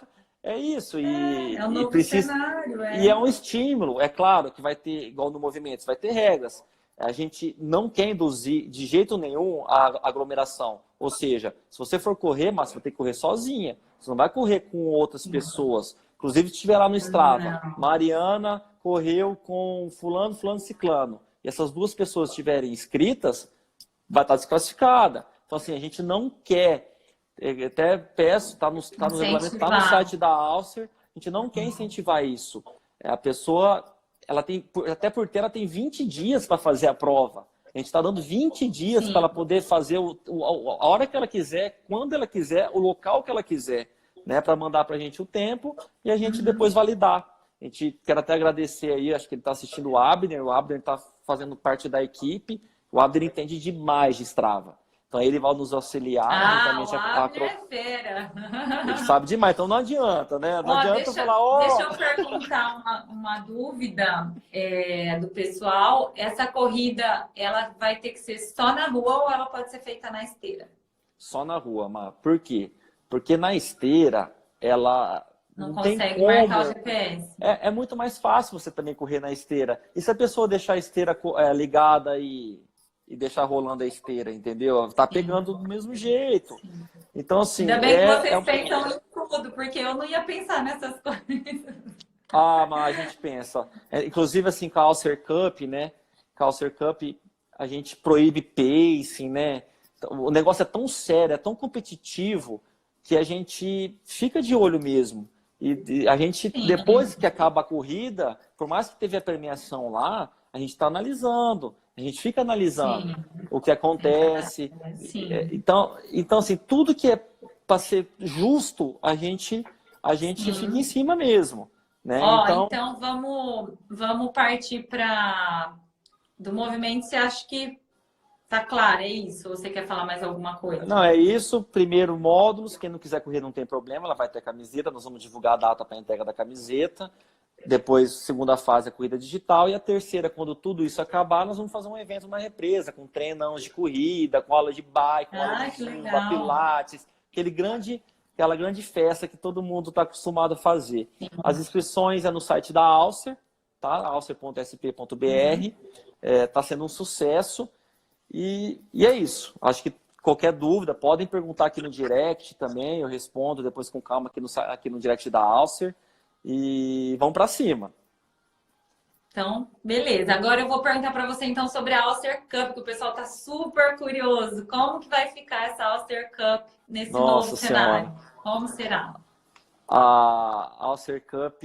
É isso, é um novo cenário. E é um estímulo, é claro que vai ter, igual no movimento, vai ter regras. A gente não quer induzir de jeito nenhum a aglomeração. Ou seja, se você for correr, mas você vai ter que correr sozinha. Você não vai correr com outras pessoas. Inclusive, se estiver lá no Strava, Mariana correu com fulano, ciclano. E essas 2 pessoas estiverem inscritas, vai estar desclassificada. Então, assim, a gente não quer... Até peço, está no regulamento, está no site da Alcer, a gente não quer incentivar isso. A pessoa, ela tem 20 dias para fazer a prova. A gente está dando 20 dias para ela poder fazer a hora que ela quiser, quando ela quiser, o local que ela quiser, né? Para mandar para a gente o tempo e a gente depois validar. A gente quer até agradecer aí, acho que ele está assistindo o Abner está fazendo parte da equipe. O Abner entende demais de Strava. Então ele vai nos auxiliar Ah, o juntamente Abner é fera. Ele sabe demais, então não adianta, né? Não Ó, adianta falar, ó. deixa eu perguntar uma dúvida do pessoal. Essa corrida, ela vai ter que ser só na rua ou ela pode ser feita na esteira? Só na rua, Mar. Por quê? Porque na esteira, ela Não não tem consegue como. marcar o GPS? É muito mais fácil você também correr na esteira. E se a pessoa deixar a esteira ligada e deixar rolando a esteira, entendeu? Tá pegando do mesmo jeito. Sim. Então, assim, Ainda bem que vocês pensam em tudo, porque eu não ia pensar nessas coisas. Ah, mas a gente pensa. Inclusive, assim, com a Alcer Cup, né? Com a Alcer Cup, a gente proíbe pacing, né? O negócio é tão sério, é tão competitivo, que a gente fica de olho mesmo. E a gente, Sim. depois que acaba a corrida, por mais que teve a premiação lá, a gente está analisando. A gente fica analisando Sim. o que acontece. Sim. Então, assim, tudo que é para ser justo, a gente fica em cima mesmo. Né? Ó, então vamos partir para do movimento. Você acha que tá claro, é isso? Ou você quer falar mais alguma coisa? Não, é isso. Primeiro, módulos. Quem não quiser correr não tem problema, ela vai ter camiseta. Nós vamos divulgar a data para a entrega da camiseta. Depois, segunda fase, a corrida digital. E a terceira, quando tudo isso acabar, nós vamos fazer um evento, uma represa, com treinão de corrida, com aula de bike, com aula de zumba, pilates. Aquela grande festa que todo mundo está acostumado a fazer. Sim. As inscrições é no site da Alcer, tá? alcer.sp.br. Está sendo um sucesso. E é isso. Acho que qualquer dúvida, podem perguntar aqui no direct também. Eu respondo depois com calma aqui no direct da Alcer. E vamos para cima. Então, beleza. Agora eu vou perguntar para você então sobre a Alcer Cup, que o pessoal está super curioso. Como que vai ficar essa Alcer Cup nesse novo cenário? Como será? A Alcer Cup,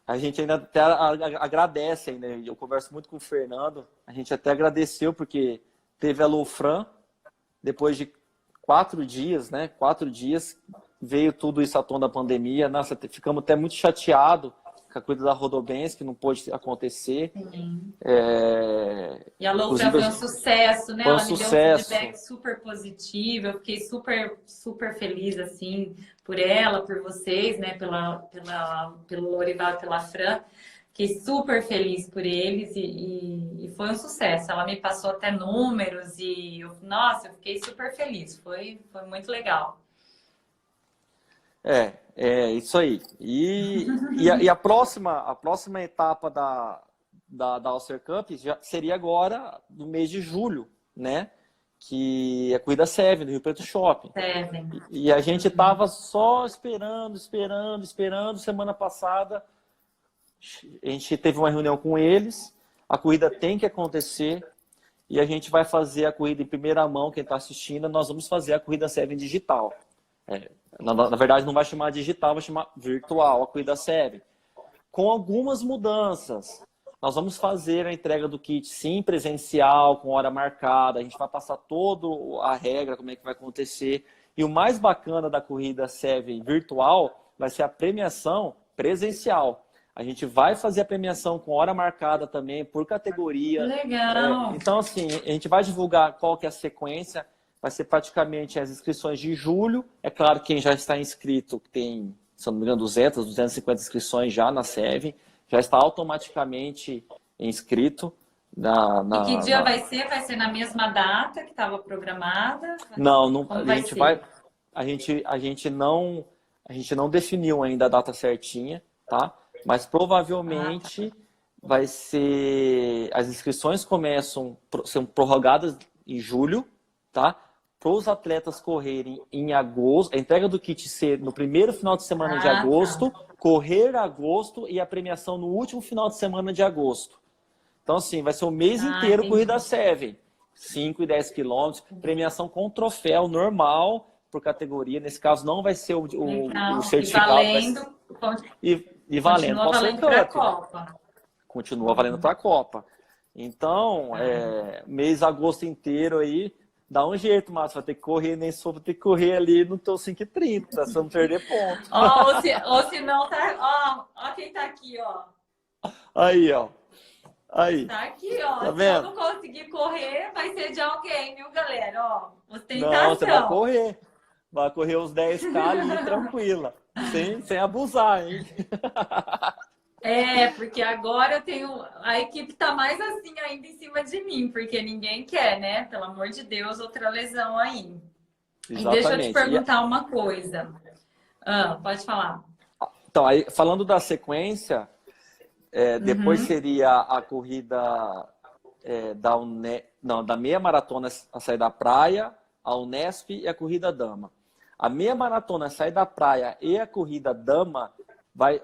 a gente ainda até agradece ainda. Eu converso muito com o Fernando. A gente até agradeceu porque teve a Lufran, depois de 4 dias, né? 4 dias veio tudo isso à tona da pandemia. Nossa, ficamos até muito chateados com a coisa da Rodobens, que não pôde acontecer. E a Lufran foi um sucesso, né? Ela me deu um feedback super positivo. Eu fiquei super, super feliz, assim, por ela, por vocês, né? Pelo Lorival e pela Fran. Fiquei super feliz por eles e foi um sucesso. Ela me passou até números e, nossa, eu fiquei super feliz. Foi muito legal. É isso aí. E a próxima etapa da Alcer Cup já seria agora no mês de julho, né? Que é a corrida Seven, do Rio Preto Shopping. E a gente estava só esperando. Semana passada a gente teve uma reunião com eles, a corrida tem que acontecer e a gente vai fazer a corrida em primeira mão. Quem está assistindo, nós vamos fazer a corrida Seven digital. Na verdade, não vai chamar digital, vai chamar virtual, a corrida Seven. Com algumas mudanças. Nós vamos fazer a entrega do kit, sim, presencial, com hora marcada. A gente vai passar toda a regra, como é que vai acontecer. E o mais bacana da corrida Seven virtual vai ser a premiação presencial. A gente vai fazer a premiação com hora marcada também, por categoria. Legal! Então, assim, a gente vai divulgar qual que é a sequência. Vai ser praticamente as inscrições de julho. É claro que quem já está inscrito, tem, se não me engano, 250 inscrições já na Seven, já está automaticamente inscrito. E que dia vai ser? Vai ser na mesma data que estava programada? Não, a gente não definiu ainda a data certinha, tá? Mas provavelmente vai ser... As inscrições são prorrogadas em julho, tá? Para os atletas correrem em agosto, a entrega do kit ser no primeiro final de semana de agosto, correr agosto e a premiação no último final de semana de agosto. Então, assim, vai ser o mês inteiro corrida Seven. 5 e 10 quilômetros, premiação com troféu normal por categoria. Nesse caso, não vai ser o certificado. E valendo para a Copa. Continua valendo para a Copa. Então, mês agosto inteiro aí, dá um jeito, Márcio. Vai ter que correr, nem só vai ter que correr ali no teu 5,30, se não perder ponto. Ou se não, tá. Ó, quem tá aqui, ó. Aí, ó. Aí, Tá aqui, ó. tá Se eu vendo? não conseguir correr, vai ser de alguém, viu, galera? Ó, Não, você vai ostentação. correr. Vai correr os 10K ali tranquila. Sem abusar, hein? É, porque agora eu tenho. A equipe tá mais assim ainda em cima de mim, porque ninguém quer, né? Pelo amor de Deus, outra lesão aí. E deixa eu te Exatamente. perguntar uma coisa. Ah, pode falar. Então, aí, falando da sequência, depois Uhum, seria a corrida da meia maratona a sair da praia, a Unesp e a corrida dama. A meia maratona a sair da praia e a corrida dama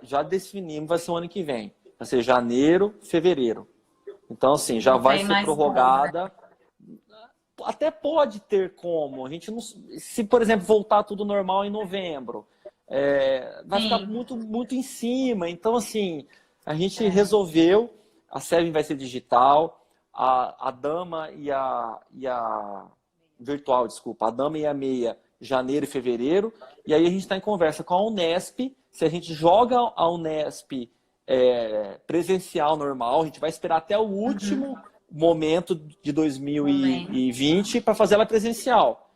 já definimos, vai ser o ano que vem. Vai ser janeiro, fevereiro. Então, assim, já não vai tem ser mais como, né? prorrogada. Até pode ter como. A gente não, se, por exemplo, voltar tudo normal em novembro, vai ficar Sim, muito, muito em cima. Então, assim, a gente é. resolveu. A Seven vai ser digital, a dama e a virtual, desculpa, a dama e a meia, janeiro e fevereiro. E aí a gente está em conversa com a Unesp. Se a gente joga a Unesp presencial normal, a gente vai esperar até o último Uhum, momento de momento. 2020 para fazer ela presencial.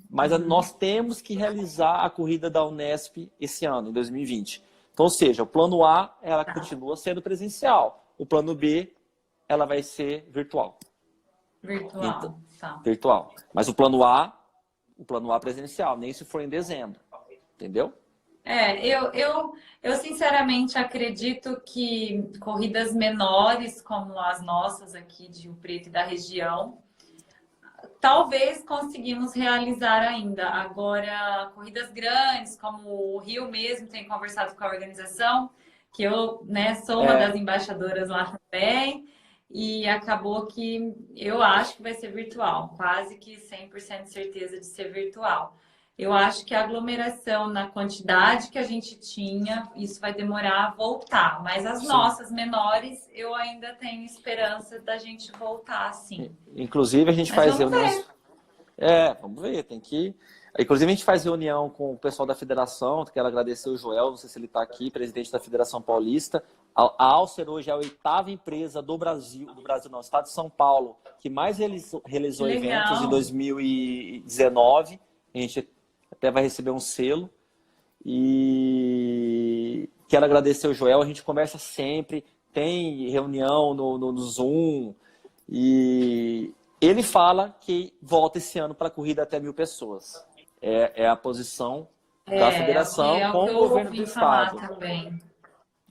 Mas Uhum, nós temos que realizar a corrida da Unesp esse ano, em 2020. Então, ou seja, o plano A, ela tá. continua sendo presencial. O plano B, ela vai ser virtual. Então, Virtual, tá. virtual. Mas o plano A presencial, nem se for em dezembro. Entendeu? É, eu sinceramente acredito que corridas menores, como as nossas aqui de Rio Preto e da região, talvez conseguimos realizar ainda. Agora, corridas grandes, como o Rio mesmo tem conversado com a organização, que eu, né, sou uma das É, embaixadoras lá também, e acabou que eu acho que vai ser virtual, quase que 100% de certeza de ser virtual. Eu acho que a aglomeração na quantidade que a gente tinha, isso vai demorar a voltar, mas as sim. nossas menores, eu ainda tenho esperança da gente voltar, sim. Inclusive, a gente Mas faz vamos reuniões. ver. Vamos ver, tem que. Inclusive, a gente faz reunião com o pessoal da federação. Quero agradecer o Joel, não sei se ele está aqui, presidente da Federação Paulista. A Alcer hoje é a oitava empresa do Brasil não, estado de São Paulo, que mais Que realizou eventos em legal. 2019. A gente até vai receber um selo. E quero agradecer o Joel, a gente conversa sempre, tem reunião no Zoom. E ele fala que volta esse ano para a corrida até 1.000 pessoas. É a posição da É federação o com que o eu governo do ouvi falar estado. também.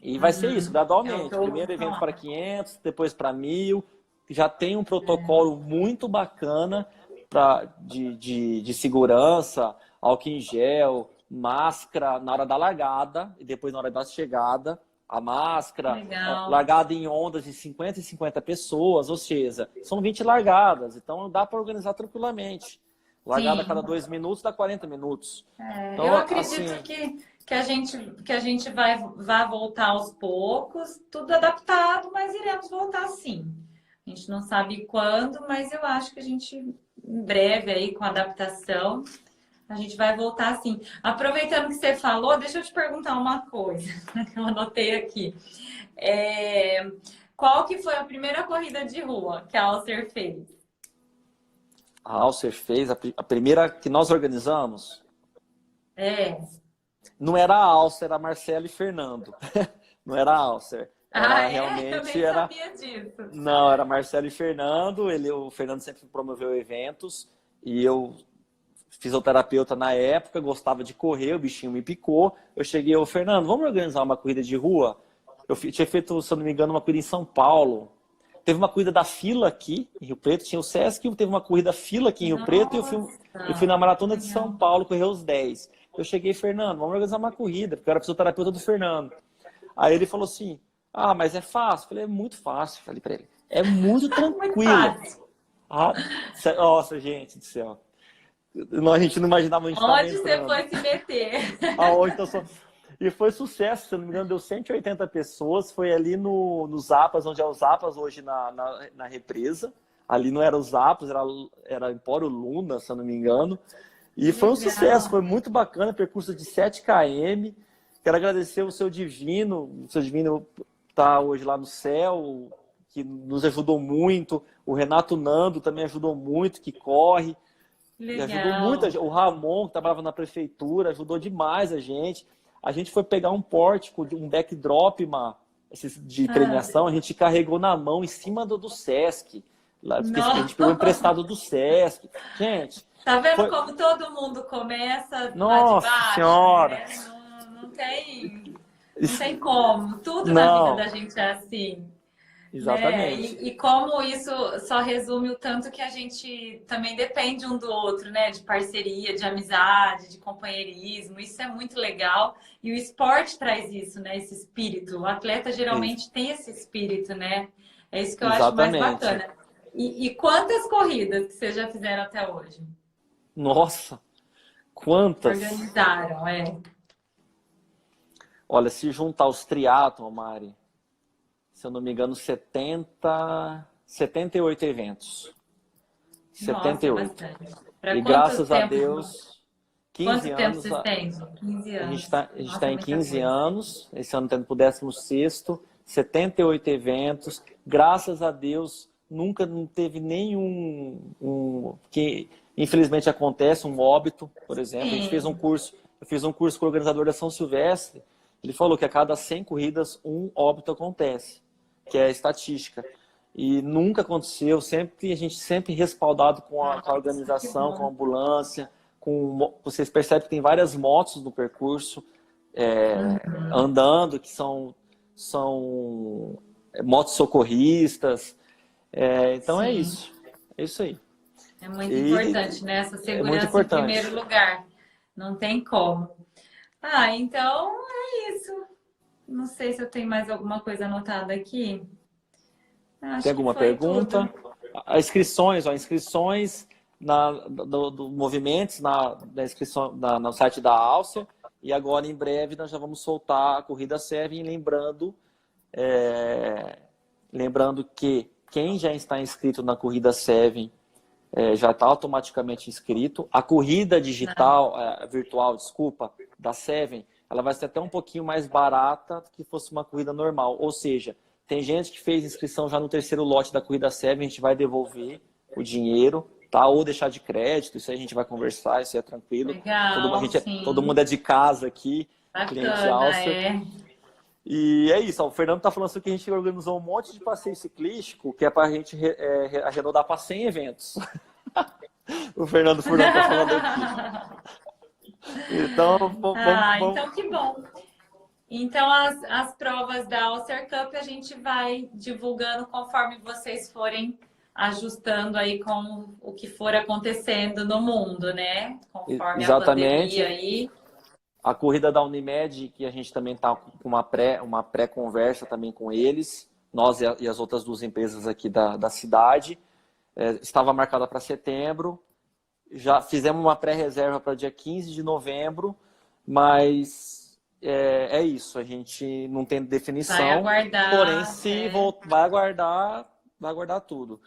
E vai ser isso, Uhum. É o que gradualmente. eu ouvi Primeiro evento falar. para 500, depois para 1.000. Já tem um protocolo muito bacana de segurança, álcool em gel, máscara na hora da largada e depois na hora da chegada. A máscara, Legal. largada em ondas de 50 e 50 pessoas, ou seja, são 20 largadas, então dá para organizar tranquilamente. Largada a cada Sim. 2 minutos dá 40 minutos. Eu Então, acredito assim, que a gente vai voltar aos poucos, tudo adaptado, mas iremos voltar sim. A gente não sabe quando, mas eu acho que a gente, em breve aí, com a adaptação, a gente vai voltar sim. Aproveitando que você falou, deixa eu te perguntar uma coisa que eu anotei aqui. É, qual que foi a primeira corrida de rua que a Alcer fez? a Alcer fez a primeira que nós organizamos. É. Não era a Alcer, era Marcelo e Fernando. Não era a Alcer. Ah, Era é? Eu realmente, nem sabia disso. não, era Marcelo e Fernando. O Fernando sempre promoveu eventos e eu, fisioterapeuta na época, gostava de correr, o bichinho me picou. Eu cheguei, ô Fernando, vamos organizar uma corrida de rua? Eu tinha feito, se eu não me engano, uma corrida em São Paulo. Teve uma corrida da fila aqui em Rio Preto, tinha o Sesc, teve uma corrida fila aqui em Rio Preto e eu fui na Nossa, Maratona de São legal. Paulo, correr os 10. Eu cheguei, Fernando, vamos organizar uma corrida, porque eu era fisioterapeuta do Fernando. Aí ele falou assim, ah, mas é fácil? Eu falei, é muito fácil, falei pra ele. É muito Muito tranquilo. fácil. Ah, nossa, gente do céu. A gente não imaginava onde estava Onde você entrando. foi se meter? Aonde então só... E foi sucesso, se não me engano, deu 180 pessoas. Foi ali no Zapas, onde é o Zapas hoje na represa. Ali não era o Zapas, era Empório Luna, se eu não me engano. E foi um sucesso, Legal. foi muito bacana, percurso de 7 km. Quero agradecer o seu Divino está hoje lá no céu, que nos ajudou muito. O Renato Nando também ajudou muito, que corre. E ajudou muito. Legal. O Ramon, que trabalhava na prefeitura, ajudou demais a gente. A gente foi pegar um pórtico, um backdrop, de Ah, premiação, a gente carregou na mão em cima do Sesc. Lá, porque a gente pegou nossa. emprestado do Sesc. Gente, Tá vendo foi. como todo mundo começa lá de Nossa baixo, Senhora! né? Não tem como. Tudo na vida Não, da gente é assim, né? exatamente. E como isso só resume o tanto que a gente também depende um do outro, né? De parceria, de amizade, de companheirismo. Isso é muito legal. E o esporte traz isso, né? Esse espírito. O atleta geralmente tem esse espírito, né? É isso que eu acho mais Exatamente. bacana. E quantas corridas que vocês já fizeram até hoje? Nossa, quantas! Organizaram, é. Olha, se juntar os triatlon, Mari, se eu não me engano, 78 eventos. Nossa, é 78. bastante. Para E graças a Deus, 15 quanto tempo anos, vocês têm? 15 a gente anos. está Nossa, é em muita 15 coisa. anos, esse ano está indo para o 16º, 78 eventos. Graças a Deus, nunca não teve que infelizmente acontece, um óbito, por exemplo. A gente fez um Sim, curso, eu fiz um curso com o organizador da São Silvestre, ele falou que a cada 100 corridas, um óbito acontece, que é a estatística. E nunca aconteceu, a gente sempre respaldado com a nossa, que organização, com a bom. ambulância, vocês percebem que tem várias motos no percurso, Uhum. andando, que são motos socorristas. Então é Sim, isso. É isso aí. é muito E importante, né? Essa é muito segurança em primeiro importante. lugar. Não tem como. Ah, então é isso. Não sei se eu tenho mais alguma coisa anotada aqui. Tem Acho que alguma foi pergunta? tudo. As inscrições, inscrições do Movimentos na inscrição no site da Alcer. E agora, em breve, nós já vamos soltar a Corrida Seven, lembrando que quem já está inscrito na Corrida Seven já está automaticamente inscrito. A corrida digital, virtual, desculpa, da Seven, ela vai ser até um pouquinho mais barata do que fosse uma corrida normal. Ou seja, tem gente que fez inscrição já no terceiro lote da corrida Seven, a gente vai devolver o dinheiro, tá? Ou deixar de crédito, isso aí a gente vai conversar, isso aí é tranquilo. Legal, Todo mundo sim. é de casa aqui, cliente Bacana, Alcer. é. E é isso, ó, o Fernando está falando assim que a gente organizou um monte de passeio ciclístico que é para a gente arredondar para 100 eventos. O Fernando Furlan está falando aqui. Então, Ah, vamos. então que bom. Então, as provas da Ulcer Cup a gente vai divulgando conforme vocês forem ajustando aí com o que for acontecendo no mundo, né? Conforme a pandemia Exatamente. aí. A corrida da Unimed, que a gente também está com uma pré-conversa também com eles, nós e as outras duas empresas aqui da cidade. Estava marcada para setembro. Já fizemos uma pré-reserva para dia 15 de novembro, mas é isso, a gente não tem Vai definição, porém, aguardar. se vai aguardar tudo.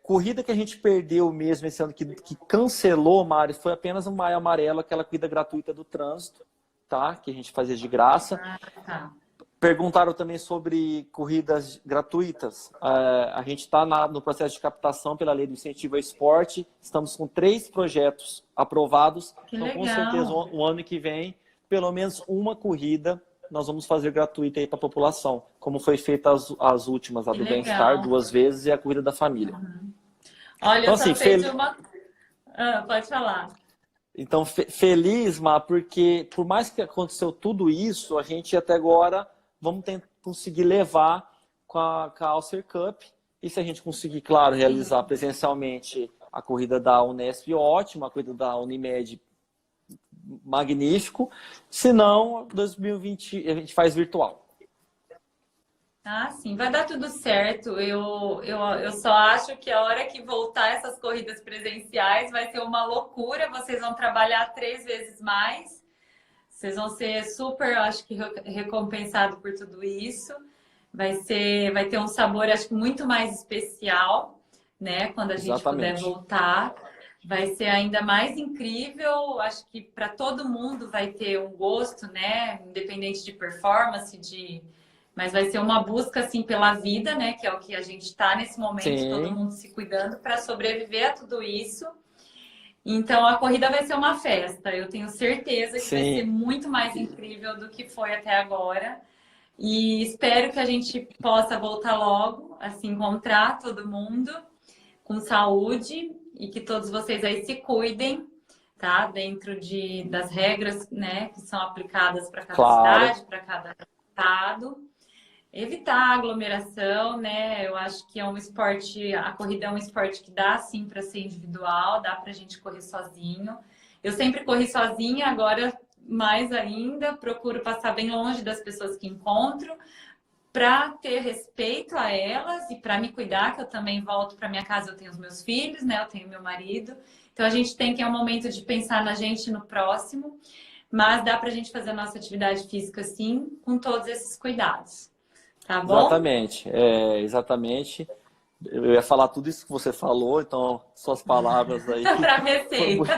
Corrida que a gente perdeu mesmo esse ano, que cancelou, Mari, foi apenas um Maio Amarelo, aquela corrida gratuita do trânsito, tá? Que a gente fazia de graça. Ah, tá. Perguntaram também sobre corridas gratuitas. A gente está no processo de captação pela Lei do Incentivo ao Esporte. Estamos com 3 projetos aprovados. Que Então, com certeza, legal. o ano que vem, pelo menos uma corrida nós vamos fazer gratuita aí para a população, como foi feita as últimas, a Que do Bem-Estar legal. 2 vezes e a corrida da família. Olha, Então, eu só assim, sei de uma. Ah, pode falar. feliz, Má, porque por mais que aconteceu tudo isso, a gente até agora vamos conseguir levar com a Alcer Cup. E se a gente conseguir, claro, realizar Sim. presencialmente a corrida da Unesp, ótima, a corrida da Unimed, magnífico. Se não, 2020 a gente faz virtual. Ah, sim, vai dar tudo certo. Eu só acho que a hora que voltar essas corridas presenciais vai ser uma loucura. Vocês vão trabalhar 3 vezes mais. Vocês vão ser super, acho que, recompensados por tudo isso. Vai ter um sabor, acho que muito mais especial, né? Quando a gente puder Exatamente. voltar. Vai ser ainda mais incrível. Acho que para todo mundo vai ter um gosto, né? Independente de performance, mas vai ser uma busca assim pela vida, né? Que é o que a gente está nesse momento, todo Sim, mundo se cuidando para sobreviver a tudo isso. Então a corrida vai ser uma festa. Eu tenho certeza que vai ser sim. muito mais incrível do que foi até agora. E espero que a gente possa voltar logo a se encontrar todo mundo com saúde e que todos vocês aí se cuidem, tá? Dentro das regras, né, que são aplicadas para cada Claro, cidade, para cada estado. Evitar aglomeração, né? Eu acho que é um esporte, a corrida é um esporte que dá sim para ser individual, dá para a gente correr sozinho. Eu sempre corri sozinha, agora mais ainda, procuro passar bem longe das pessoas que encontro, para ter respeito a elas e para me cuidar, que eu também volto para minha casa, eu tenho os meus filhos, né? Eu tenho meu marido. Então a gente tem que é um momento de pensar na gente e no próximo, mas dá para a gente fazer a nossa atividade física sim, com todos esses cuidados. Tá bom? exatamente. Exatamente. Eu ia falar tudo isso que você falou, então suas palavras aí foi Travessei. muito.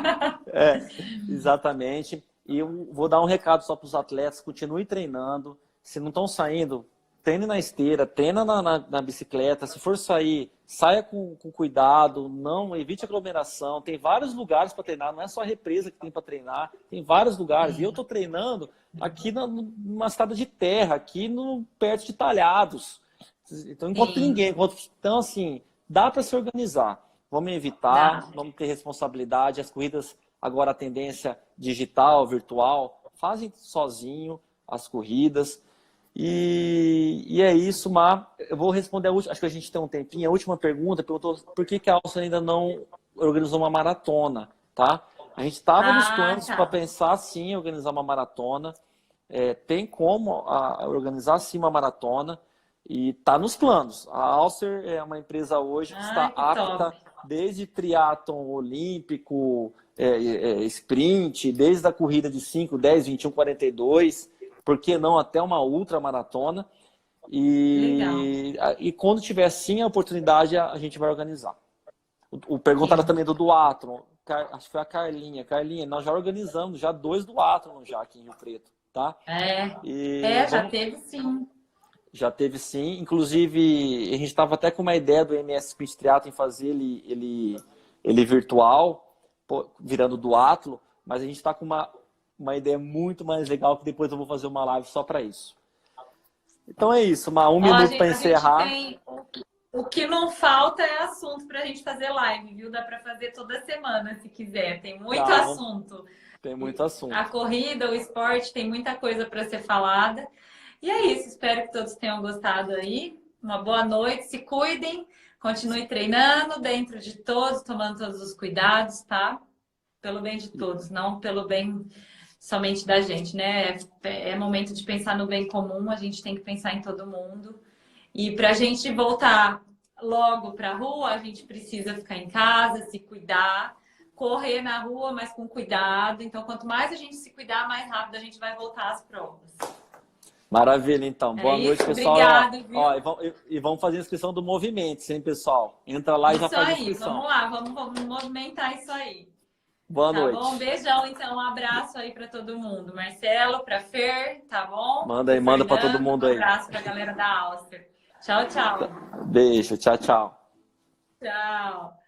É, exatamente. E eu vou dar um recado só para os atletas: continue treinando. Se não estão saindo, treine na esteira, treina na bicicleta. Se for sair, saia com cuidado, não evite aglomeração. Tem vários lugares para treinar, não é só a represa que tem para treinar, tem vários lugares. E eu estou treinando aqui numa estrada de terra, aqui perto de Talhados. Então, enquanto Sim, ninguém, então assim, dá para se organizar. Vamos evitar, dá. vamos ter responsabilidade. As corridas, agora a tendência digital, virtual, fazem sozinho as corridas. E é isso, Mar. Eu vou responder a última, acho que a gente tem um tempinho. A última pergunta perguntou por que a Alça ainda não organizou uma maratona, tá? A gente estava nos Ah, planos para tá. pensar sim em organizar uma maratona. Tem como organizar sim uma maratona e está nos planos. A Alcer é uma empresa hoje que está Ah, que top. apta desde triatlon olímpico, sprint, desde a corrida de 5, 10, 21, 42, por que não até uma ultramaratona. Legal. E quando tiver sim a oportunidade, a gente vai organizar. O perguntaram Sim. também do duatlon, acho que foi a Carlinha. Carlinha, nós já organizamos já 2 duatlon já aqui em Rio Preto, tá? E Já teve sim. já teve sim. Inclusive, a gente estava até com uma ideia do MS Speed Triathlon em fazer ele virtual, virando duatlo, mas a gente está com uma ideia muito mais legal que depois eu vou fazer uma live só para isso. Então é isso, um Ó, minuto para a gente encerrar. tem. O que não falta é assunto para a gente fazer live, viu? Dá para fazer toda semana, se quiser. Tem muito Tá, assunto. tem muito A assunto. corrida, o esporte, tem muita coisa para ser falada. E é isso. Espero que todos tenham gostado aí. Uma boa noite. Se cuidem. Continue treinando dentro de todos, tomando todos os cuidados, tá? Pelo bem de todos, não pelo bem somente da gente, né? É momento de pensar no bem comum, a gente tem que pensar em todo mundo. E para a gente voltar logo para a rua, a gente precisa ficar em casa, se cuidar, correr na rua, mas com cuidado. Então, quanto mais a gente se cuidar, mais rápido a gente vai voltar às provas. Maravilha, então. É Boa noite, isso? pessoal. Ó, Obrigado, ó, viu? e vamos fazer a inscrição do Movimento, hein, pessoal? Entra lá e já Isso faz a aí, inscrição. vamos lá, vamos movimentar isso aí. Boa Tá bom? noite. Um beijão, então, um abraço aí para todo mundo. Marcelo, para Fer, tá bom? Manda Pro aí, manda para todo Fernando, um mundo aí. abraço para a galera da Áustria. Tchau, tchau. Beijo, tchau, tchau. Tchau.